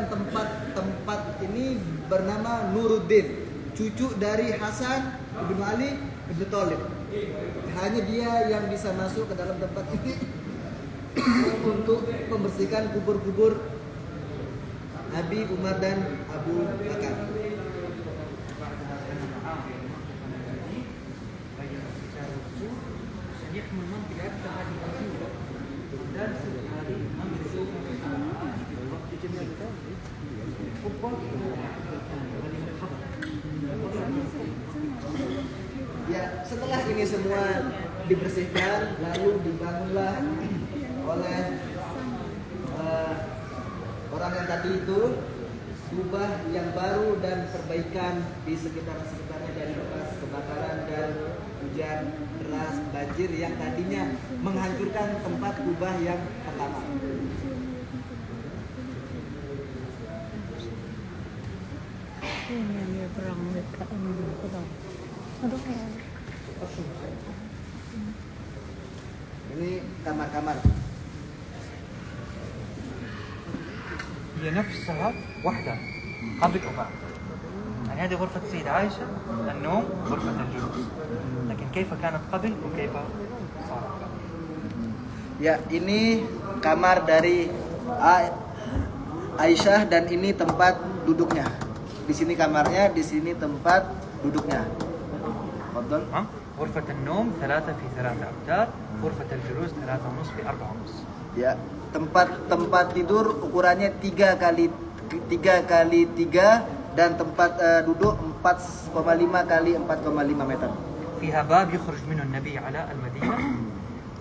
tempat ini, bernama Nuruddin, cucu dari Hasan bin Ali bin Thalib. Hanya dia yang bisa masuk ke dalam tempat ini untuk membersihkan kubur-kubur Nabi, Umar dan Abu Bakar. يحمل منطقة أكثر هذه الأسئلة ودرس هذه المنطقة جميع Ya, setelah ini semua dibersihkan, lalu dibangunlah oleh orang yang tadi itu kubah yang baru dan perbaikan di sekitarnya dari bekas kebakaran dan hujan deras banjir yang tadinya menghancurkan tempat kubah yang pertama. Ini kamar-kamar. هي نفسها واحدة قبل وبعد. يعني هذه غرفة السيدة عائشة النوم، غرفة الجلوس، لكن كيف كانت قبل وكيف صارت بعد. Ya, ini kamar dari Aisyah dan ini tempat duduknya. Di sini kamarnya, di sini tempat duduknya. Fadhal. غرفة النوم 3 في 3 أمتار، غرفة الجلوس 3.5 في 4.5. Ya, tempat tidur ukurannya 3 kali 3 dan tempat duduk 4,5 kali 4,5 meter. فيها باب يخرج منه النبي على المدينة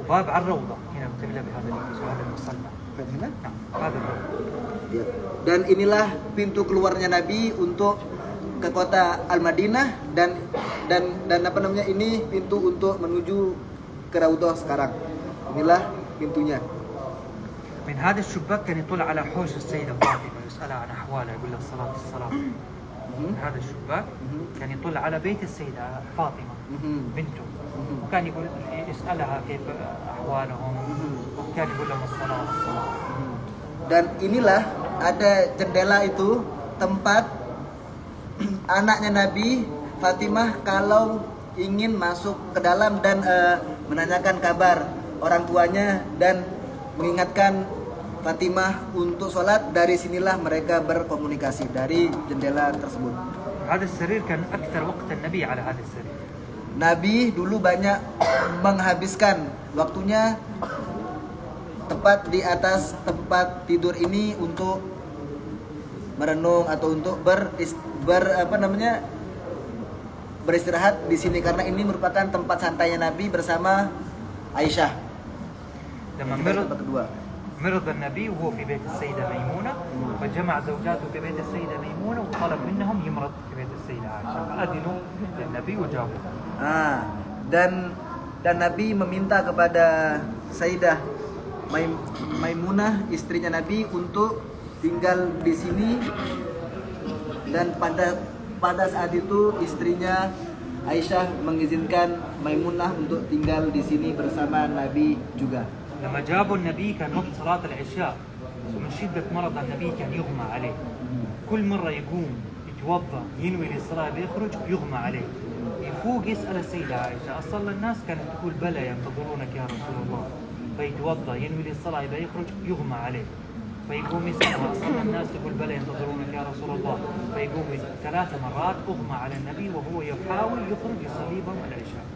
وباب على الروضة هنا مقابلة بهذا المصلى. Bagaimana? نعم هذا الروضة. Ya. Dan inilah pintu keluarnya Nabi untuk ke kota Al-Madinah dan apa namanya, ini pintu untuk menuju ke Raudhah sekarang. Inilah pintunya. من هذا الشباك كان يطلع على حوش السيدة فاطمة يسألها عن أحوالها يقول لها الصلاة. من هذا الشباك كان يطلع على بيت السيدة فاطمة بنته وكان يقول يسألها كيف أحوالهم وكان يقول لهم الصلاة. Dan inilah ada jendela itu tempat anaknya Nabi Fatimah kalau ingin masuk ke dalam dan menanyakan kabar orang tuanya dan mengingatkan Fatimah untuk sholat. Dari sinilah mereka berkomunikasi dari jendela tersebut. هذا السرير كان أكثر وقت النبي على هذا السرير. Nabi dulu banyak menghabiskan waktunya tepat di atas tempat tidur ini untuk merenung atau untuk beristirahat di sini karena ini merupakan tempat santainya Nabi bersama Aisyah. لما Tempat kedua. مرض النبي وهو في بيت السيدة ميمونة فجمع زوجاته في بيت السيدة ميمونة وطلب منهم يمرض في بيت السيدة عائشة فأذنوا للنبي وجابوه. Dan Nabi meminta kepada Sayyidah Maimunah istrinya Nabi untuk tinggal di sini dan pada saat itu istrinya Aisyah mengizinkan Maimunah untuk tinggal di sini bersama Nabi juga. لما جابوا النبي كان وقت صلاة العشاء ومن شدة مرض النبي كان يغمى عليه. كل مرة يقوم يتوضأ ينوي للصلاة بيخرج يغمى عليه. يفوق يسأل السيدة عائشة أصلى الناس؟ كانت تقول بلى ينتظرونك يا رسول الله. فيتوضأ ينوي للصلاة إذا يخرج يغمى عليه. فيقوم يسألها أصلى الناس؟ تقول بلى ينتظرونك يا رسول الله. فيقوم 3 مرات أغمى على النبي وهو يحاول يخرج يصلي بهم العشاء.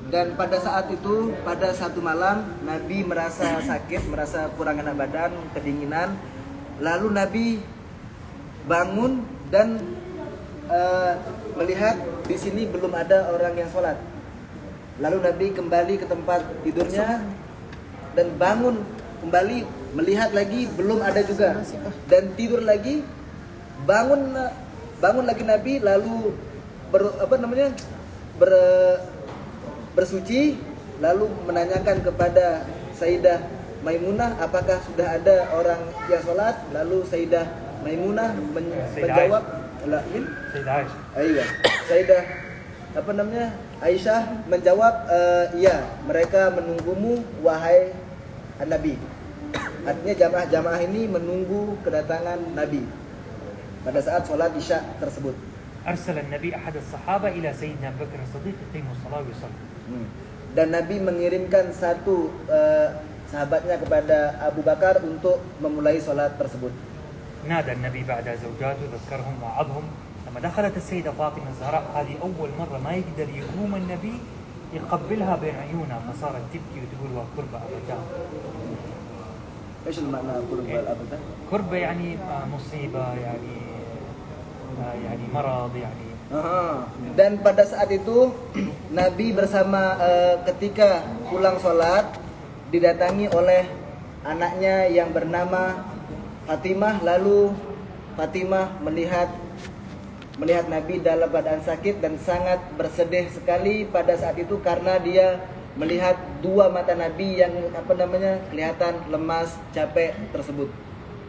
Dan pada saat itu, pada satu malam, Nabi merasa sakit, merasa kurang enak badan, kedinginan. Lalu Nabi bangun dan melihat di sini belum ada orang yang sholat. Lalu Nabi kembali ke tempat tidurnya dan bangun kembali, melihat lagi belum ada juga, dan tidur lagi. Bangun lagi Nabi, lalu bersuci, lalu menanyakan kepada Sayyidah Maimunah apakah sudah ada orang yang sholat. Lalu Sayyidah Maimunah menjawab, Sayyidah Aisyah menjawab, iya, mereka menunggumu wahai Nabi. Artinya jamaah ini menunggu kedatangan Nabi pada saat sholat Isya tersebut. أرسل النبي أحد الصحابة إلى سيدنا أبو بكر الصديق يقيم الصلاة ويصلي. Dan Nabi mengirimkan satu sahabatnya kepada Abu Bakar untuk memulai sholat tersebut. نادى النبي بعد زوجاته ذكرهم وعظهم. لما دخلت السيدة فاطمة الزهراء هذه أول مرة ما يقدر يقوم النبي يقبلها بين عيونها فصارت تبكي وتقول وقربة أبدا. إيش المعنى قربة أبدا؟ قربة يعني مصيبة يعني مرض يعني. Dan pada saat itu Nabi bersama ketika pulang sholat didatangi oleh anaknya yang bernama Fatimah. Lalu Fatimah melihat Nabi dalam keadaan sakit dan sangat bersedih sekali pada saat itu karena dia melihat 2 mata Nabi yang kelihatan lemas, capek tersebut.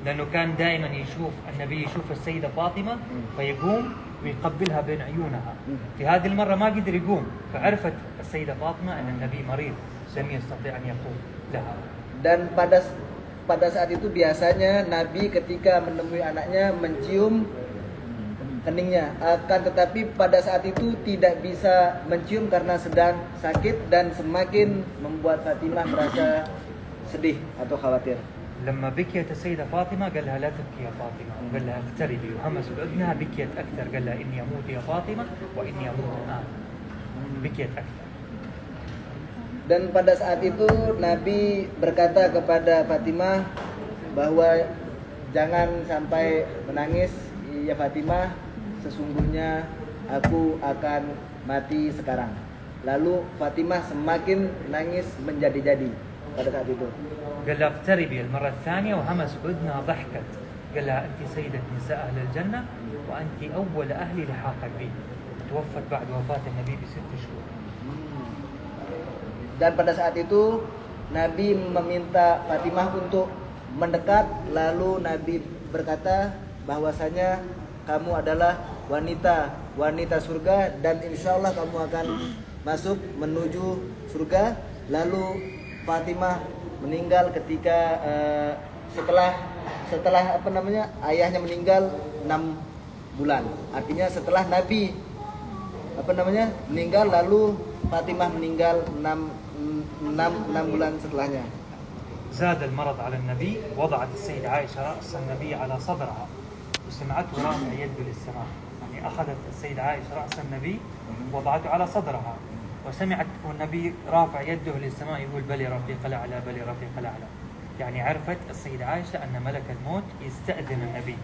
لأنه كان دائما يشوف النبي يشوف السيدة فاطمة فيقوم ويقبلها بين عيونها. في هذه المرة ما قدر يقوم فعرفت السيدة فاطمة أن النبي مريض لم يستطيع أن يقوم لها. Dan pada saat itu biasanya Nabi ketika menemui anaknya mencium keningnya, akan tetapi pada saat itu tidak bisa mencium karena sedang sakit dan semakin membuat Fatimah merasa sedih atau khawatir. لما بكيت السيدة فاطمة قال لها لا تبكي يا فاطمة، قال لها اقتربي وهمس بأذنها بكيت أكثر، قال لها إني أموت يا فاطمة وإني أموت الآن. بكيت أكثر. Dan pada saat itu Nabi berkata kepada Fatimah bahwa jangan sampai menangis ya Fatimah, sesungguhnya aku akan mati sekarang. Lalu Fatimah semakin menangis menjadi-jadi pada saat itu. قال لها اقتربي المرة الثانية وهمس بأذنها ضحكت، قال لها أنت سيدة نساء أهل الجنة وأنت أول أهل لحاقا بي. توفت بعد وفاة النبي ب6 شهور. Dan pada saat itu Nabi meminta Fatimah untuk mendekat, lalu Nabi berkata bahwasanya kamu adalah wanita surga dan insya Allah kamu akan masuk menuju surga. Lalu Fatimah meninggal ketika setelah ayahnya meninggal 6 bulan. Artinya setelah Nabi meninggal, lalu Fatimah meninggal 6 bulan setelahnya. زاد المرض على النبي، وضعت السيدة عائشة رأس النبي على صدرها وسمعته رافع يده للسماء. يعني أخذت السيدة عائشة رأس النبي وضعته على صدرها وسمعت النبي رافع يده للسماء يقول بلي رفيق الأعلى بلي رفيق الأعلى. يعني عرفت السيدة عائشة أن ملك الموت يستأذن النبي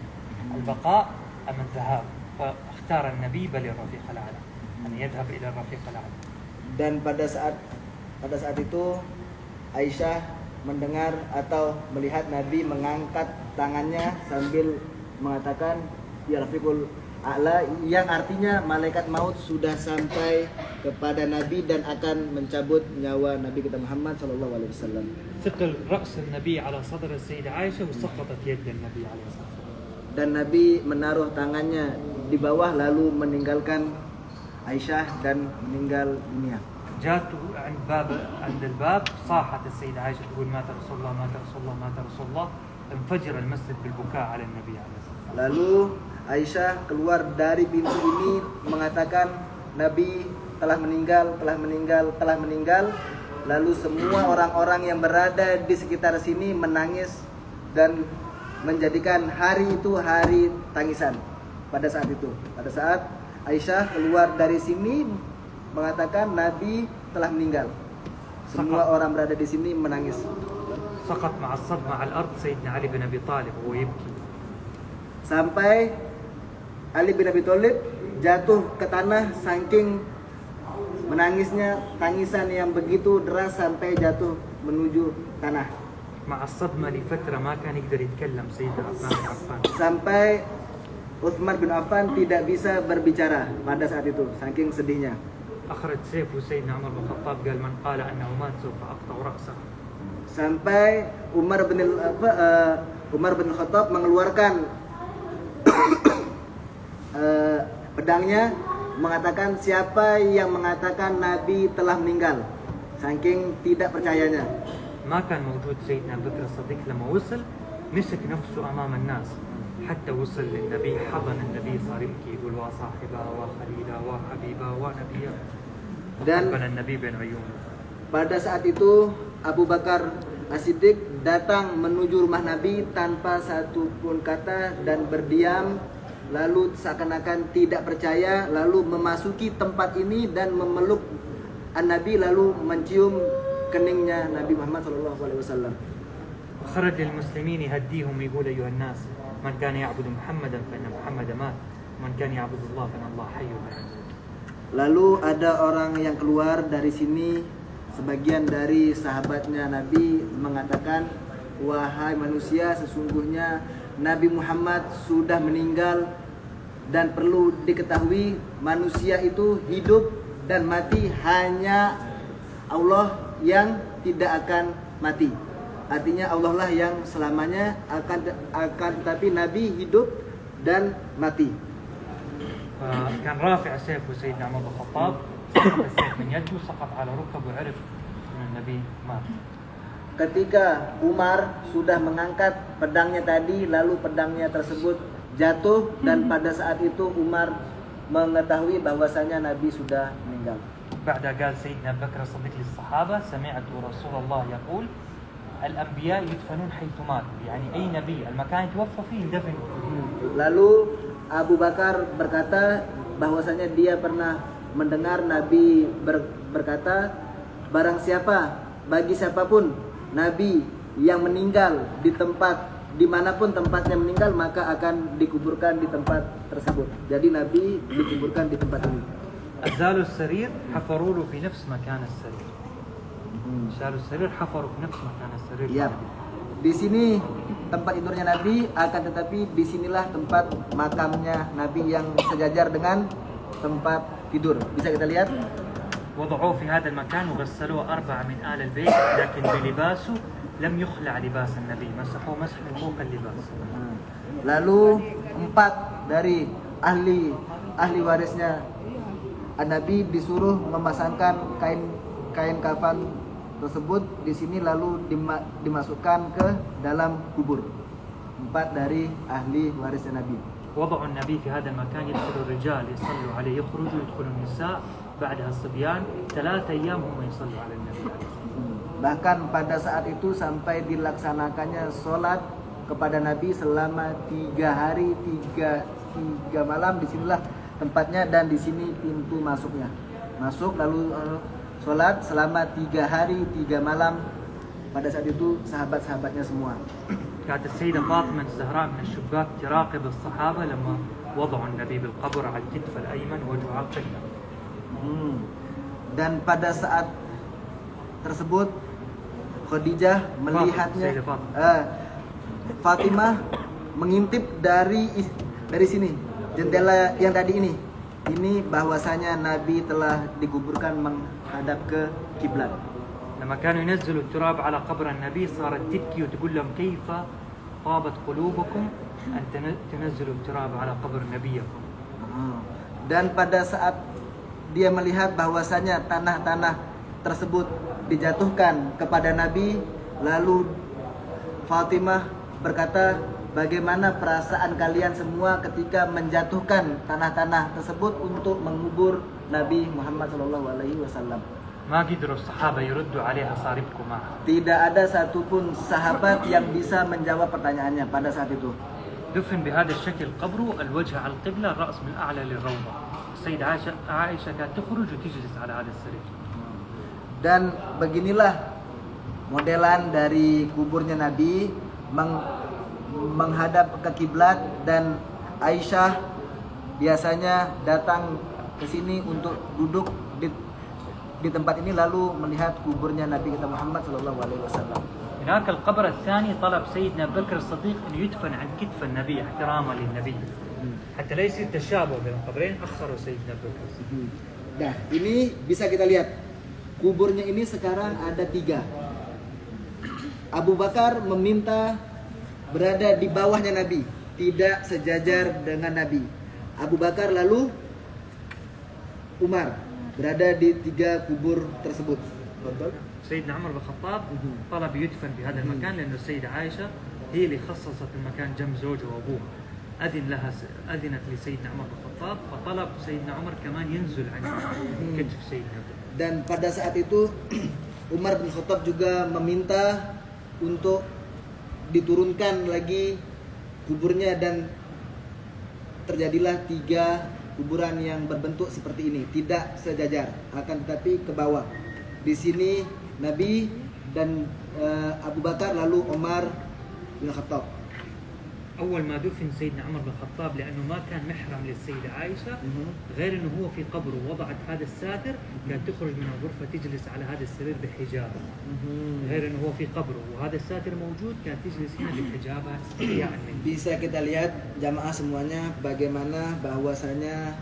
البقاء أم الذهاب، فاختار النبي بلي الرفيق الأعلى، أن يذهب إلى الرفيق الأعلى. Dan pada saat itu Aisyah mendengar atau melihat Nabi mengangkat tangannya sambil mengatakan ya Rafiqul A'la, yang artinya malaikat maut sudah sampai kepada Nabi dan akan mencabut nyawa Nabi kita Muhammad sallallahu alaihi wasallam. ثقل رأس النبي على صدر السيدة عائشة وسقطت يد النبي عليه الصلاة والسلام. dan Nabi menaruh tangannya di bawah lalu meninggalkan Aisyah dan meninggal dunia. جاءت عند الباب صاحت السيدة عائشة تقول مات رسول الله مات رسول الله مات رسول الله انفجر المسجد بالبكاء على النبي عليه الصلاة والسلام. Lalu Aisyah keluar dari pintu ini mengatakan Nabi telah meninggal, telah meninggal, telah meninggal. Lalu semua orang-orang yang berada di sekitar sini menangis dan menjadikan hari itu hari tangisan pada saat itu. Pada saat Aisyah keluar dari sini mengatakan Nabi telah meninggal. Semua orang berada di sini menangis. سقط مع الصدمة على الأرض سيدنا علي بن أبي طالب وهو يبكي. Sampai Ali bin Abi Thalib jatuh ke tanah saking menangisnya, tangisan yang begitu deras sampai jatuh menuju tanah. مع الصدمة لفترة ما كان يقدر يتكلم سيدنا عثمان بن عفان. Sampai Utsman bin Affan tidak bisa berbicara pada saat itu saking sedihnya. أخرج سيفه سيدنا عمر بن الخطاب قال من قال أنه مات سوف أقطع رأسه. Sampai Umar bin Khattab mengeluarkan pedangnya mengatakan siapa yang mengatakan Nabi telah meninggal, saking tidak percayanya. ما كان موجود سيدنا أبو بكر الصديق لما وصل مسك نفسه أمام الناس حتى وصل للنبي حضن النبي صار يبكي يقول وصاحبه وخليله وحبيبه ونبيه Dan وقبل النبي بين عيونه. pada saat itu Abu Bakar As-Siddiq datang menuju rumah Nabi tanpa satu pun kata dan berdiam, lalu seakan-akan tidak percaya, lalu memasuki tempat ini dan memeluk An-Nabi lalu mencium keningnya Nabi Muhammad SAW. خرج للمسلمين يهديهم يقول أيها الناس من كان يعبد محمدا فإن محمد مات ومن كان يعبد الله فإن الله حي لا يموت. Lalu ada orang yang keluar dari sini, sebagian dari sahabatnya Nabi mengatakan, wahai manusia, sesungguhnya Nabi Muhammad sudah meninggal dan perlu diketahui manusia itu hidup dan mati hanya Allah yang tidak akan mati. Artinya Allah lah yang selamanya akan tetapi Nabi hidup dan mati. كان رافع سيفه سيدنا عمر بن الخطاب سقط السيف من يده سقط على ركبه وعرف أن النبي مات. Ketika Umar sudah mengangkat pedangnya tadi, lalu pedangnya tersebut jatuh dan pada saat itu Umar mengetahui bahwasanya Nabi sudah meninggal. بعدها قال سيدنا أبو بكر الصديق للصحابة سمعت رسول الله يقول الأنبياء يدفنون حيث ماتوا يعني أي نبي المكان يتوفى فيه يدفن. Lalu Abu Bakar berkata bahwasanya dia pernah mendengar Nabi berkata, barang siapa bagi siapapun Nabi yang meninggal di tempat dimanapun tempatnya meninggal maka akan dikuburkan di tempat tersebut. Jadi Nabi dikuburkan di tempat ini. أزالوا السرير حفروا له في نفس مكان السرير. شالوا السرير حفروا في نفس مكان السرير. Ya. Di sini tempat tidurnya Nabi, akan tetapi disinilah tempat makamnya Nabi yang sejajar dengan tempat tidur. Bisa kita lihat? وضعوه في هذا المكان وغسلوه 4 من آل البيت لكن بلباسه لم يخلع لباس النبي مسحوه مسح من فوق اللباس. Lalu 4 dari ahli warisnya Nabi disuruh memasangkan kain kafan tersebut di sini lalu dimasukkan ke dalam kubur. 4 dari ahli warisnya Nabi. وضعوا النبي في هذا المكان يدخل الرجال يصلوا عليه يخرجوا يدخل النساء بعدها الصبيان 3 أيام هم يصلوا على النبي. Bahkan pada saat itu sampai dilaksanakannya sholat kepada Nabi selama 3 hari 3 malam. Disinilah tempatnya dan di sini pintu masuknya. Masuk lalu sholat selama 3 hari 3 malam. Pada saat itu sahabat-sahabatnya semua. كانت السيدة فاطمة الزهراء من الشباك تراقب الصحابة لما وضعوا النبي بالقبر على الكتف الأيمن وجهه على القبلة. Dan pada saat tersebut Khadijah melihatnya, Fatimah mengintip dari sini jendela yang tadi ini bahwasanya Nabi telah dikuburkan menghadap ke kiblat. لما كانوا ينزلوا التراب على قبر النبي صارت تبكي وتقول لهم كيف طابت قلوبكم أن تنزلوا التراب على قبر نبيكم. Dan pada saat dia melihat bahwasanya tanah-tanah tersebut dijatuhkan kepada Nabi, lalu Fatimah berkata, bagaimana perasaan kalian semua ketika menjatuhkan tanah-tanah tersebut untuk mengubur Nabi Muhammad SAW? ما قدروا الصحابة يردوا عليها صاربكم معها. Tidak ada satupun sahabat yang bisa menjawab pertanyaannya pada saat itu. دفن بهذا الشكل قبره، الوجه على القبلة، الرأس من الأعلى للروضة. السيدة عائشة كانت تخرج وتجلس على هذا السرير. Dan beginilah modelan dari kuburnya Nabi, menghadap ke kiblat, dan Aisyah biasanya datang ke sini untuk duduk di tempat ini lalu melihat kuburnya Nabi kita Muhammad SAW. هناك القبر الثاني طلب سيدنا بكر الصديق أن يدفن عن كتف النبي احتراما للنبي حتى لا يصير تشابه بين القبرين. أخروا سيدنا بكر. Nah, ini bisa kita lihat kuburnya ini sekarang ada 3. Abu Bakar meminta berada di bawahnya Nabi, tidak sejajar dengan Nabi. Abu Bakar lalu Umar berada di 3 kubur tersebut. Betul? سيدنا عمر بن الخطاب طلب يدفن في هذا المكان لأن السيدة عائشة هي اللي خصصت المكان جنب زوجها وأبوها. أذنت لسيدنا عمر بن الخطاب فطلب سيدنا عمر كمان ينزل عن كتف سيدنا بكر. Dan pada saat itu Umar bin Khattab juga meminta untuk diturunkan lagi kuburnya, dan terjadilah 3 kuburan yang berbentuk seperti ini, tidak sejajar, akan tetapi ke bawah. Di sini Nabi dan Abu Bakar, lalu Umar bin Khattab. أول ما دفن سيدنا عمر بن الخطاب لأنه ما كان محرم للسيدة عائشة، غير أنه هو في قبره وضعت هذا الساتر، كانت تخرج من الغرفة تجلس على هذا السرير بحجابه، غير أنه هو في قبره وهذا الساتر موجود، كانت تجلس هنا بحجابها استحياء منه. Bisa kita lihat jamaah semuanya bagaimana bahwasanya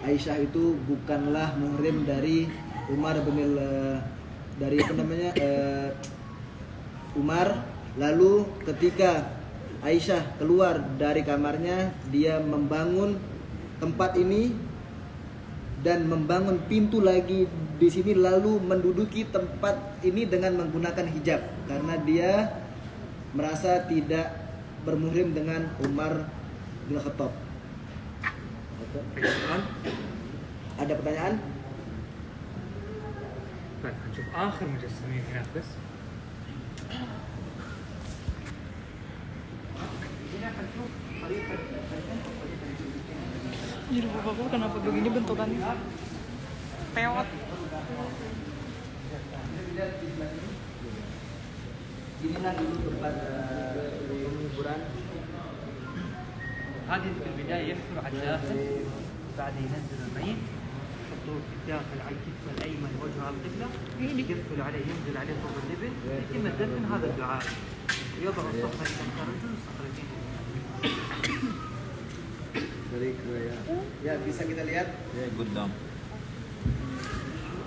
Aisyah itu bukanlah muhrim dari Umar bin Umar. Lalu ketika Aisyah keluar dari kamarnya, dia membangun tempat ini dan membangun pintu lagi di sini, lalu menduduki tempat ini dengan menggunakan hijab karena dia merasa tidak bermuhrim dengan Umar bin Khattab. Ada pertanyaan? طيب هنشوف آخر مجسمين هناك بس. Jadi bapakku kenapa begini bentukannya? Pewot. Inilah dulu tempat penguburan. هذه في البداية يحفر على الداخل، بعد ينزل الميت يحطوه في الداخل على الكتف الأيمن وجهه على القبلة، يقفل عليه، ينزل عليه فوق الإبل، يتم الدفن. هذا الدعاء يضع الصخرة إلى الرجل الصخرتين. Ya, bisa kita lihat. قدام.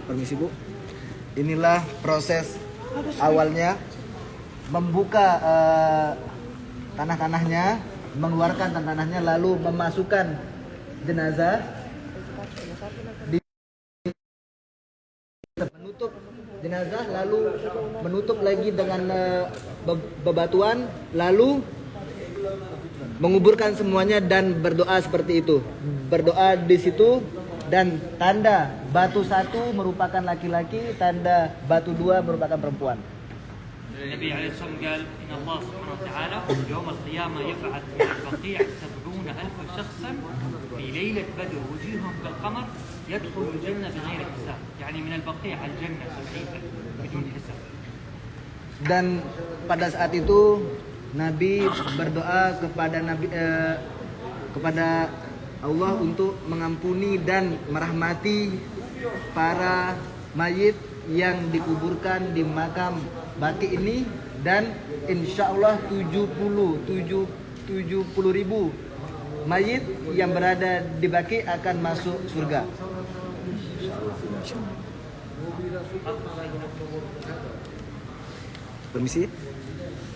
Permisi Bu. Inilah proses awalnya membuka tanah-tanahnya, mengeluarkan tanah-tanahnya, lalu memasukkan jenazah, menutup jenazah, lalu menutup lagi dengan bebatuan, lalu menguburkan semuanya dan berdoa seperti itu. Berdoa di situ, dan tanda batu 1 merupakan laki-laki, tanda batu 2 merupakan perempuan. النبي عليه الصلاة والسلام قال إن الله سبحانه وتعالى يوم القيامة يبعث من البقيع 70,000 شخصا في ليلة بدر وجيههم كالقمر يدخل الجنة بغير حساب، يعني من البقيع على الجنة 70,000 بدون حساب. Dan pada saat itu Nabi berdoa kepada Allah untuk mengampuni dan merahmati para mayit yang dikuburkan di makam Baqi ini, dan insya Allah 70.000 mayit yang berada di Baqi akan masuk surga. Permisi.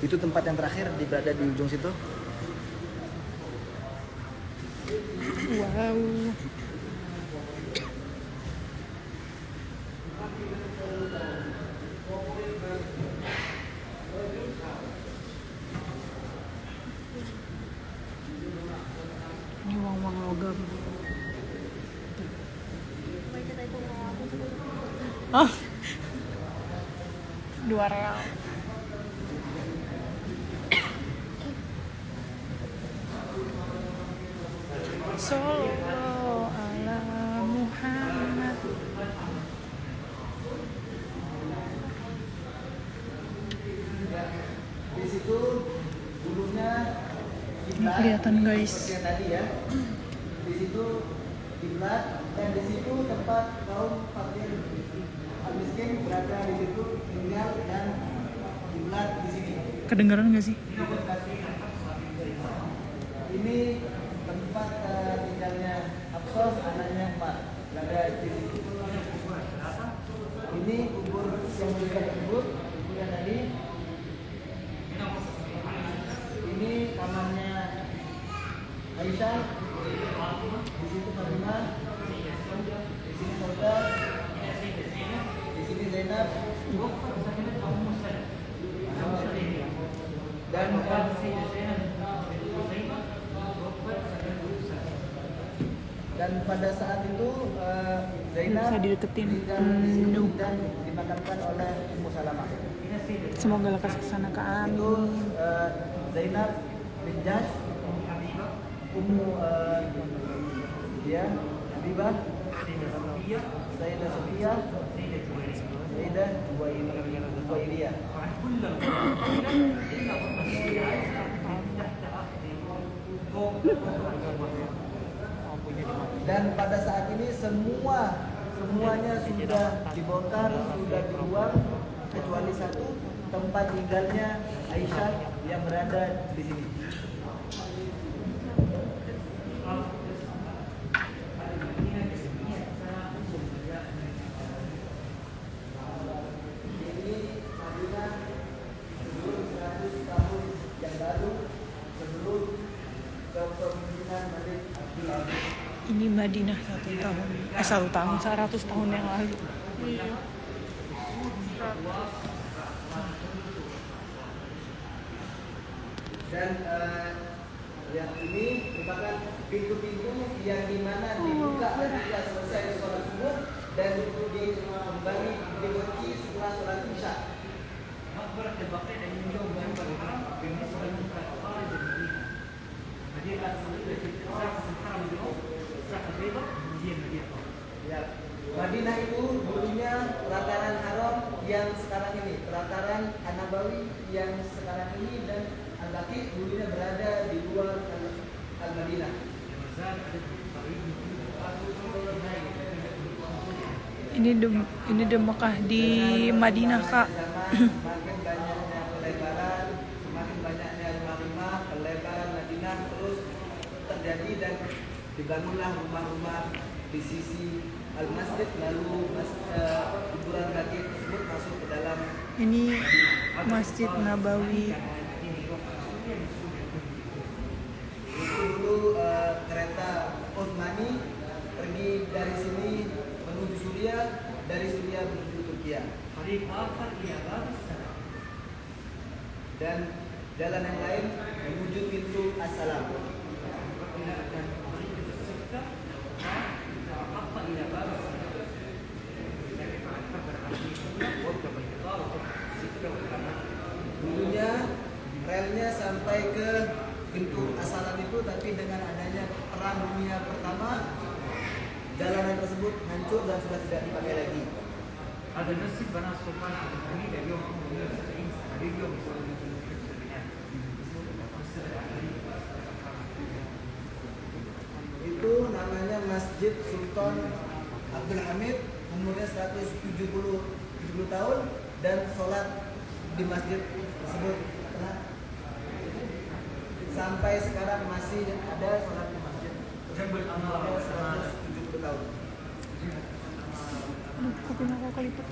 Itu tempat yang terakhir berada di ujung situ. Wow. Ini uang-uang logam. Oh. 2 real. Sallallahu ala Muhammad. Di situ dulunya Ini kelihatan guys. seperti yang tadi ya. Di situ kiblat dan di situ tempat kaum fakir miskin berada di situ tinggal dan kiblat di sini. Kedengeran gak sih? Ini tempat tinggalnya Absos anaknya Umar berada di sini. Ini kubur yang sudah disebut kubur yang tadi. Ini kamarnya Aisyah. Di situ Fatimah. Di sini Saudah. Di sini Zainab. Dan pada saat itu Zainab Bisa dideketin. meninggal di sini dan dimakamkan oleh Ummu Salamah. Semoga lekas kesana ke Itu amin. Zainab bin Jahsh, Ummu dia Habibah, Sayyidah Sofia, Sayyidah Juwairiyah. Dan pada saat ini semuanya sudah dibongkar, sudah dibuang kecuali satu tempat tinggalnya Aisyah yang berada di sini. Ini Madinah sebelum 100 tahun yang baru sebelum kepemimpinan Malik Abdul Aziz. Ini Madinah 1 tahun 100 tahun yang lalu. Iya. 100. Dan yang ini merupakan pintu-pintu yang dimana dibuka ketika selesai sholat subuh dan kembali dikunci setelah sholat isya. Ya, Madinah itu dulunya pelataran haram yang sekarang ini, pelataran An-Nabawi yang sekarang ini, dan Al-Baqi dulunya berada di luar Al-Madinah. Ini di Mekah di Madinah, Kak. Semakin banyaknya pelebaran, semakin banyaknya rumah-rumah, pelebaran Madinah terus terjadi dan dibangunlah rumah-rumah di sisi Al-Masjid, lalu kuburan Baqi tersebut masuk ke dalam. Ini Masjid Nabawi. Itu dulu kereta Utsmani pergi dari sini menuju Suriah, dari Suriah menuju Turkiya. Dan jalan yang lain menuju pintu As-Salam. Dulunya relnya sampai ke pintu As-Salam itu, tapi dengan adanya Perang Dunia Pertama, jalanan tersebut hancur dan sudah tidak dipakai lagi. هذا المسجد بناه السلطان عبد الحميد اليوم 170 سنه اليوم يسوي في حفظ البناء. Itu namanya Masjid Sultan Abdul Hamid, umurnya 170 tahun, dan sholat di masjid tersebut sampai sekarang masih ada sholat di masjid. Umurnya 170 tahun. Aduh, kuping aku kelipet.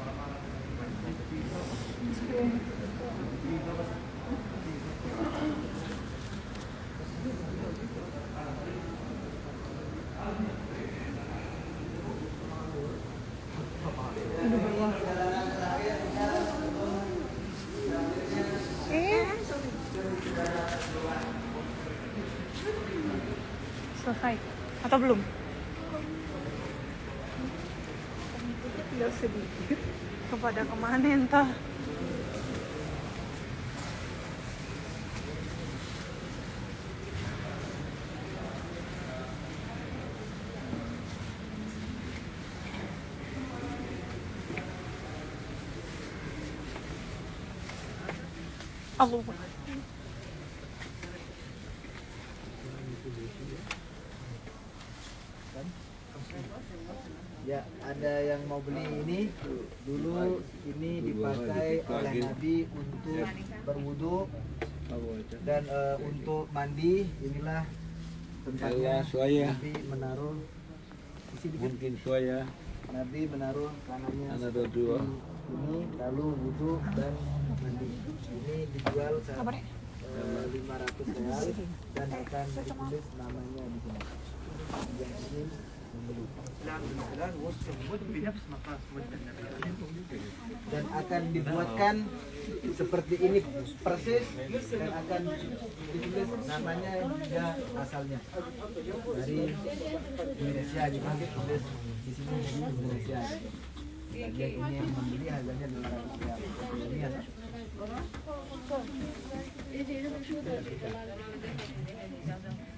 Selesai atau belum? Tinggal sedikit. Kepada kemana entah. Allah. Ya, ada yang mau beli ini. Dulu ini dipakai oleh Nabi untuk berwudu dan untuk mandi. Inilah tempatnya Nabi menaruh di sini. Mungkin saya Nabi menaruh tangannya ada seperti dua. ini, lalu wudu dan mandi. Ini dijual 500 real dan akan ditulis namanya di sini. Yang ingin membeli. Dan akan dibuatkan seperti ini persis dan akan ditulis namanya juga asalnya dari Indonesia, juga ditulis di sini dari Indonesia. Dan yang ini yang membeli harganya 200 real. Ini ya.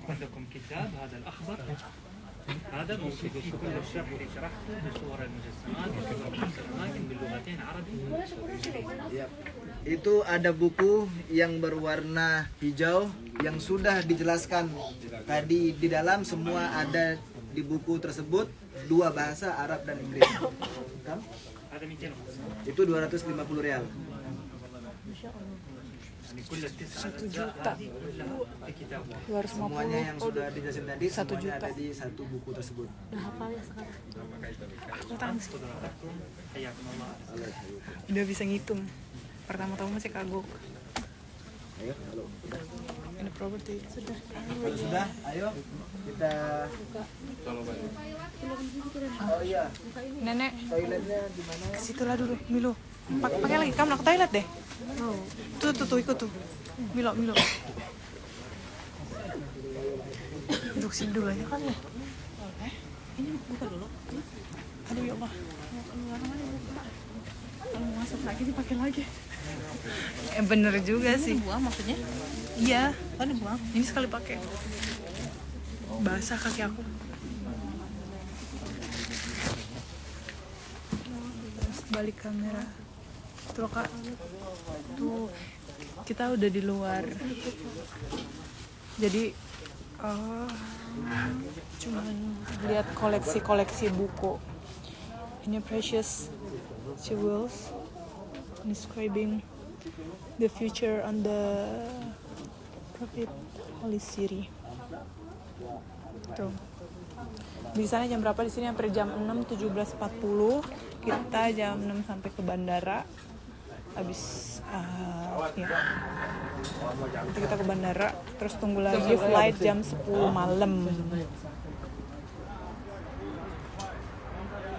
عندكم كتاب هذا الأخضر هذا موجود في كل الشرح اللي شرحته بصور المجسمات وصور الأماكن باللغتين عربي وإنجليزي. Ya. Itu ada buku yang berwarna hijau yang sudah dijelaskan tadi di dalam, semua ada di buku tersebut, dua bahasa Arab dan Inggris. Kan? هذا 250 Itu 250 real. يعني كل التسعة أجزاء هذه كلها في كتاب واحد. Semuanya yang sudah dijelasin tadi 1 semuanya juta. ada di satu buku tersebut. قدراتكم حياكم الله. Udah bisa ngitung. Pertama-tama masih kagok. Ayo, halo. Ini properti sudah. Kalau sudah, ayo kita. Oh iya, Nenek, toiletnya di mana? ke situ lah dulu. Milo, pakai lagi. Kamu nak ke toilet deh. Tuh, ikut tuh. Milo. Duduk sini dulu aja kali ya. Ini buka dulu. Aduh ya Allah. Kalau mau masuk lagi dipakai lagi. Bener juga sih. Buang maksudnya? Iya. Oh, dibuang. Ini sekali pakai. Basah kaki aku. Terus balik kamera. Tuh kak. Tuh kita udah di luar. Jadi cuman lihat koleksi buku. Ini precious jewels describing the future on the Prophet Holy City. Tuh. Di sana jam berapa? Di sini hampir jam 6, 17.40. Kita jam 6 sampai ke bandara. Habis ya. Nanti kita ke bandara, terus tunggu lagi flight jam 10 malam.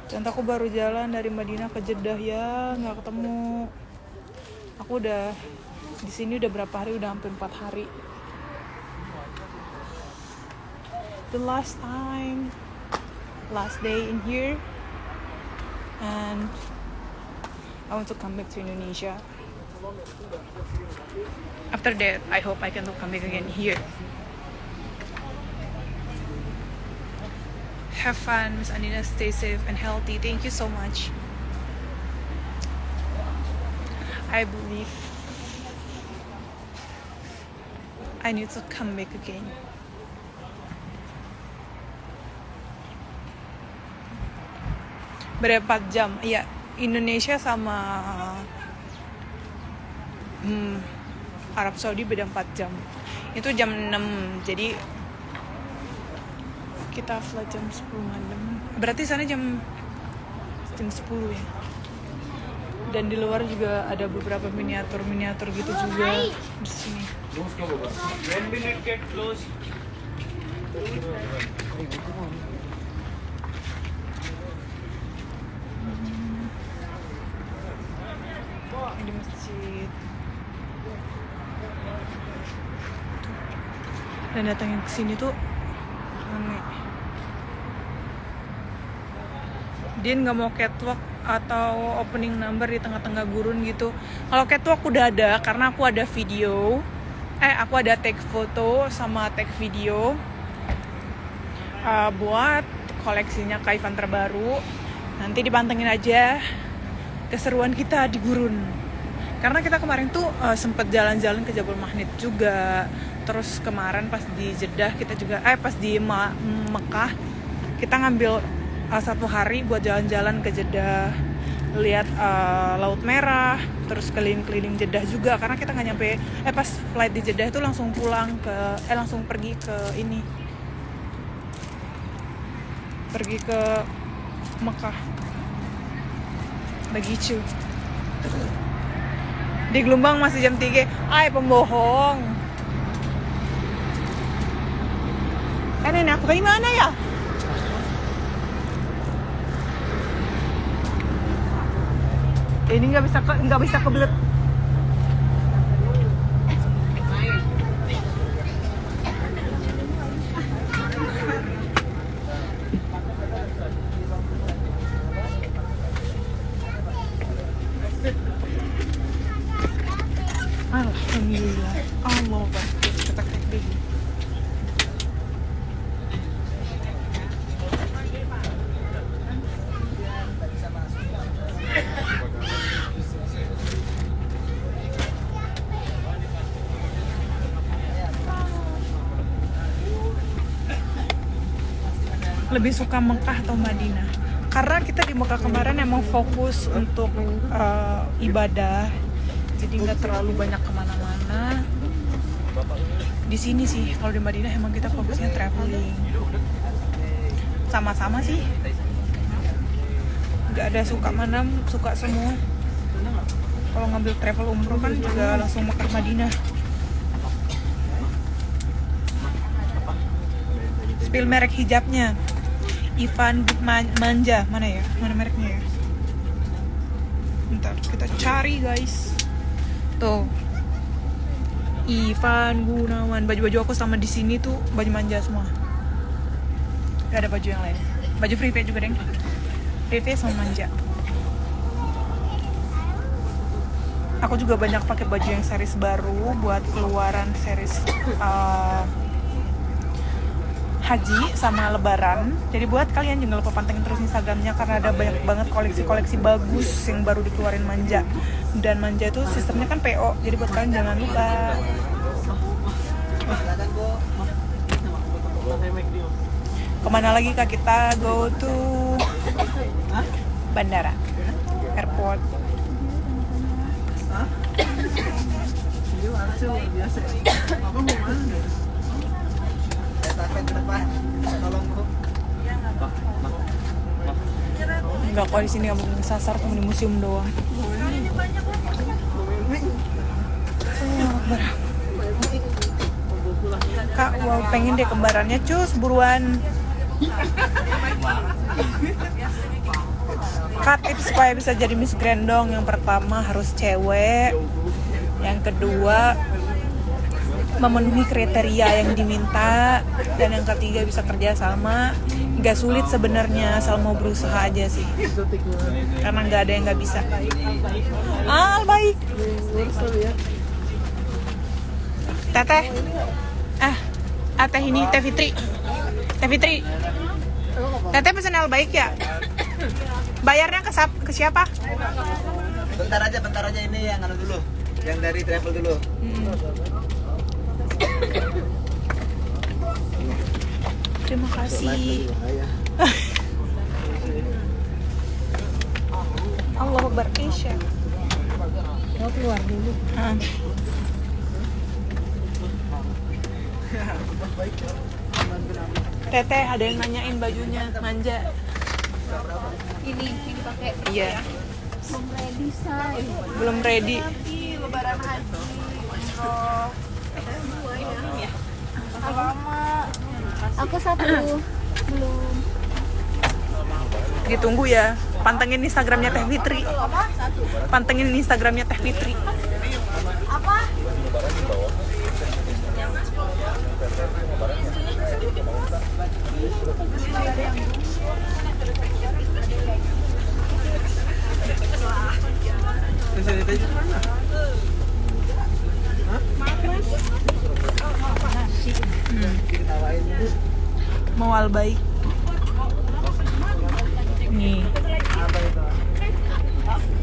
Dan aku baru jalan dari Madinah ke Jeddah ya, nggak ketemu. Aku udah di sini udah berapa hari? Udah hampir 4 hari. The last day in here, and I want to come back to Indonesia. After that, I hope I can come back again here. Have fun, Miss Anina. Stay safe and healthy. Thank you so much. I believe I need to come back again. Berapa jam? Iya, Indonesia sama Arab Saudi beda 4 jam. Itu jam 6. Jadi kita flight jam 10 malam. Berarti sana jam 10 ya. Dan di luar juga ada beberapa miniatur gitu juga di sini. When will it get closed? Di masjid. Dan datangin ke sini tuh rame. Dia nggak mau catwalk atau opening number di tengah-tengah gurun gitu. Kalau catwalk udah ada karena aku ada video. Aku ada tag foto sama tag video buat koleksinya Kaifan terbaru. Nanti dipantengin aja keseruan kita di gurun. Karena kita kemarin tuh sempet jalan-jalan ke Jabal Mahnet juga. Terus kemarin pas di Jeddah kita juga pas di Mekah kita ngambil 1 hari buat jalan-jalan ke Jeddah, lihat Laut Merah, terus keliling-keliling Jeddah juga karena kita nggak nyampe pas flight di Jeddah itu langsung pulang ke langsung pergi ke Mekah. Begitu. Di Gelombang masih jam 3. Pembohong. Nenek aku dari mana ya? Ini nggak bisa kebelet. Alhamdulillah. Allah baik. Kita klik dulu. Lebih suka Mekah atau Madinah? Karena kita di Mekah kemarin emang fokus untuk ibadah, jadi nggak terlalu banyak kemana-mana. Di sini sih, kalau di Madinah emang kita fokusnya traveling. Sama-sama sih, nggak ada suka mana, suka semua. Kalau ngambil travel umroh kan juga langsung Mekah Madinah. Spill merek hijabnya. Ivan Manja, mana ya? Mana mereknya ya? Bentar, kita cari guys. Tuh, Ivan Gunawan. Baju-baju aku sama di sini tuh baju manja semua. Gak ada baju yang lain. Baju Privé juga deng. Privé sama manja. Aku juga banyak pakai baju yang series baru buat keluaran series haji sama lebaran. Jadi buat kalian jangan lupa pantengin terus Instagramnya karena ada banyak banget koleksi-koleksi bagus yang baru dikeluarin Manja. Dan Manja itu sistemnya kan PO, jadi buat kalian jangan lupa. Kemana lagi kak kita? Go to bandara, airport. Enggak, kok di sini nggak mungkin sasar, cuma di museum doang. Kak, wow, pengen deh kembarannya, cus, buruan. Kak, tips supaya bisa jadi Miss Grand dong. Yang pertama harus cewek. Yang kedua memenuhi kriteria yang diminta, dan yang ketiga bisa kerja sama. Nggak sulit sebenarnya, asal mau berusaha aja sih, karena nggak ada yang nggak bisa. Baik teteh, teh ini teh Fitri, teteh pesan baik ya. Bayarnya ke siapa? Bentar aja ini yang anu dulu, yang dari travel dulu. Terima kasih. Allah Akbar, Isya. Mau keluar dulu. Teteh, ada yang nanyain bajunya Manja. Ini pakai. Iya. Belum ready. Lebaran haji. Aku satu belum. Ditunggu ya. Pantengin Instagramnya Teh Fitri. Pantengin Instagramnya Teh Fitri. Mau albaik. Nih.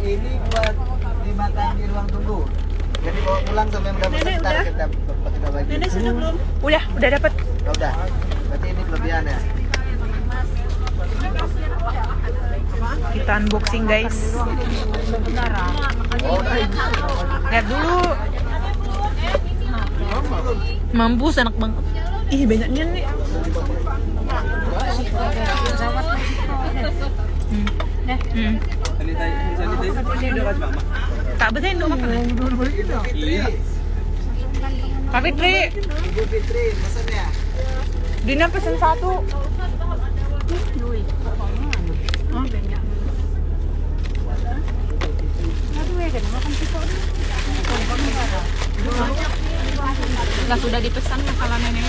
Ini buat dimakan di ruang tunggu. Jadi bawa pulang sampai udah bentar kita bagi. Nenek sudah belum? Udah dapat. Oh, udah. Berarti ini kelebihan ya. Kita unboxing guys. Lihat dulu. Mampus enak banget. Ih banyaknya nih. Tak betul dong. Kak Fitri, Ibu Fitri, pesannya. Dina pesen satu. Nggak sudah dipesan makanannya.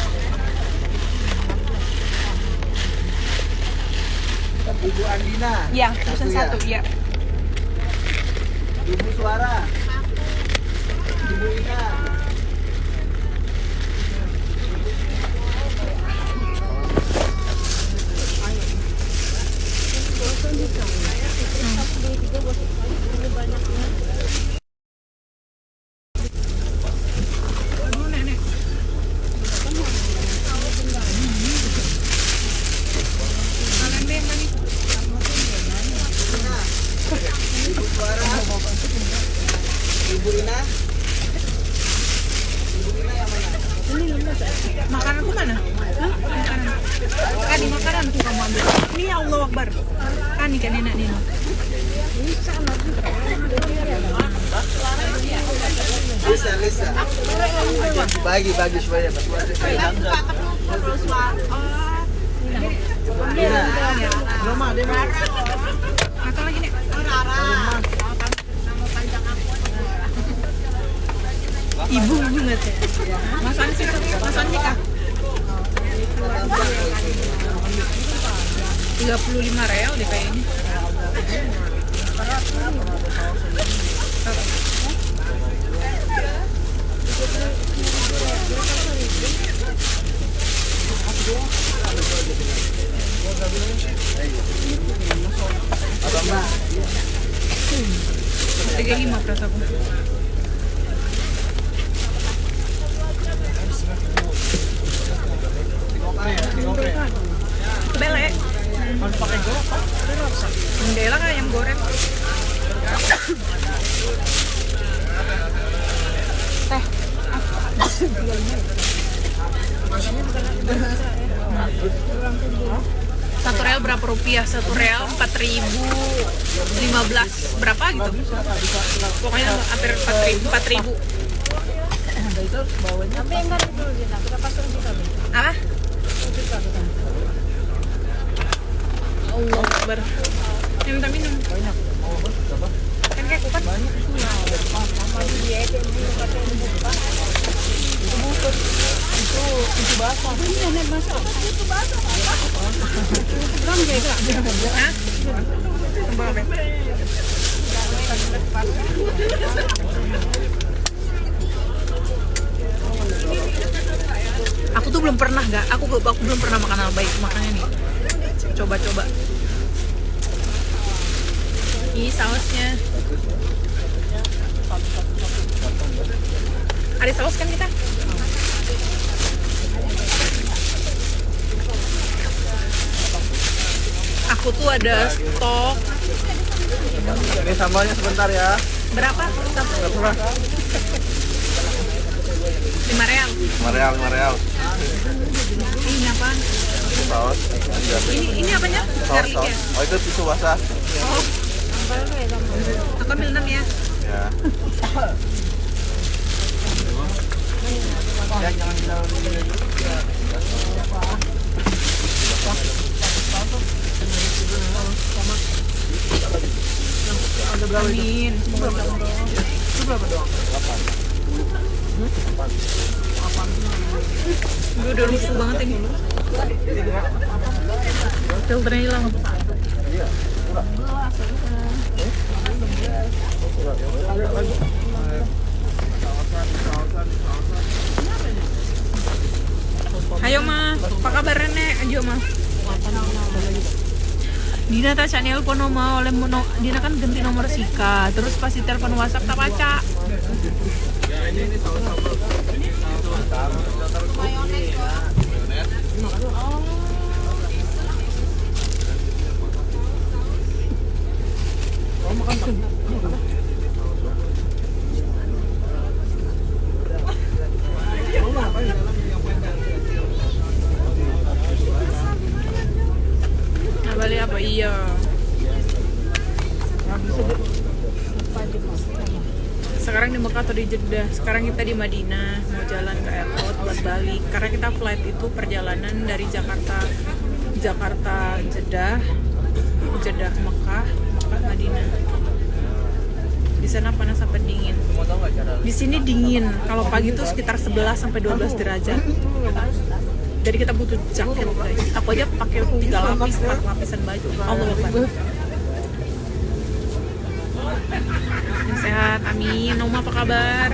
Ibu Andina. Ya, pesen satu, ya. Ibu Suara. Ibu Ina. Ibu Suara. Ibu Ina. Ibu Ina yang mana? Makananku mana? Hah? Makanan. Di makanan tuh kamu ambil. Ini ya Allah Akbar. Kan enak Nino. Lisa. Bagi supaya Ina. Loma deh. Makan lagi nih. Ibu banget ya. Masan sih kah? 35 real deh kayaknya. Abang Mbak. 35 perasaanku. Bele. Jendela kayak ayam goreng. Teh. Satu real berapa rupiah? Satu real 4.015 berapa gitu? Pokoknya hampir 4.000. Apa? Allah Akbar. Yang minta minum. Kan kayak kupat. Itu basah. Hah? Berapa? Aku tuh belum pernah aku belum pernah makan albaik, makanya nih coba-coba. Ini sausnya. Ada saus kan kita? Aku tuh ada stok. Ini sambalnya sebentar ya. Berapa? 5 real. 5 real. Ini apaan? Saus. Ini apanya? Saus. Garlic ya? Oh, itu tisu basah. Oh, Aku ambil 6 ya. Ya, jangan Amin. Itu berapa doang? 8. Gue udah lusuh banget ini. Filternya hilang. Ayo Ma, apa kabar Nek? Ayo Ma. Dina tak channel pono mau oleh Dina kan ganti nomor Sika, terus pas di telepon WhatsApp tak baca. Balik apa iya? Sekarang di Mekah atau di Jeddah? Sekarang kita di Madinah, mau jalan ke airport buat balik. Karena kita flight itu perjalanan dari Jakarta Jeddah, Jeddah Mekah, Mekah Madinah. Di sana panas sampai dingin. Di sini dingin. Kalau pagi itu sekitar 11 sampai 12 derajat. Jadi kita butuh jaket guys. Aku aja pakai 3 lapis, 4 lapisan baju. Allah Akbar. Sehat, amin. Noma apa kabar?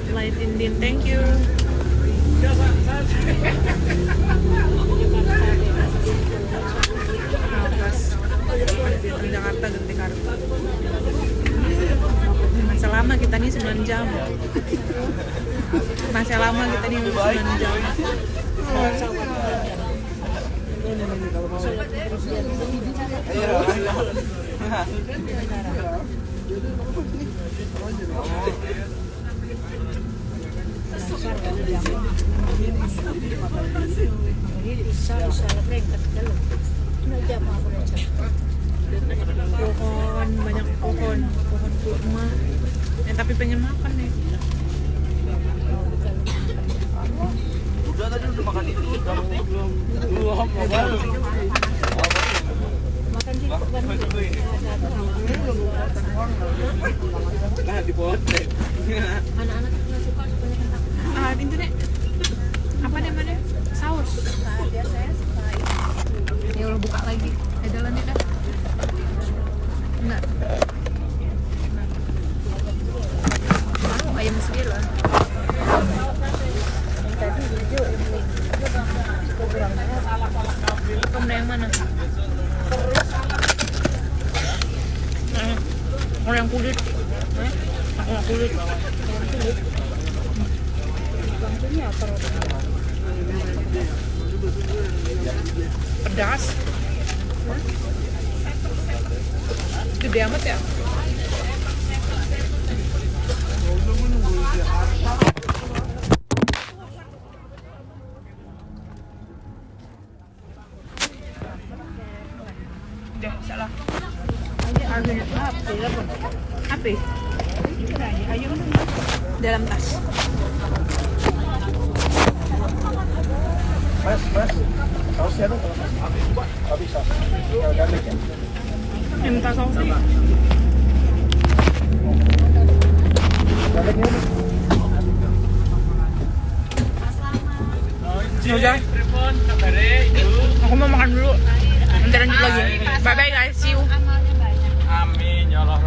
Flight Indin, thank you. Di Jakarta ganti kartu. Masih lama kita nih 9 jam. Masih lama kita nih 9 jam. Pohon, banyak pohon kurma. Tapi pengen makan nih. Udah tadi udah makan itu, belum. Nah, di pote. Anak-anak nggak suka supaya kentang. Pintu nek. Apa namanya? Saus. Biasanya suka Ya Allah buka lagi. Jalannya dah. Enggak. Mau ayam segala. tadi hijau ini. Kamu yang mana? Orang yang kulit. Orang kulit. Bangkunya apa? Pedas. Gede amat ya? Udah, salah. Apa? Dalam tas. Mas, sausnya dong kalau mas. Nggak bisa. Garlic ya. Minta saus nih. Garlicnya nih. Udah. Aku mau makan dulu. Nanti lanjut lagi. Bye bye guys, see you. Amin ya Allah.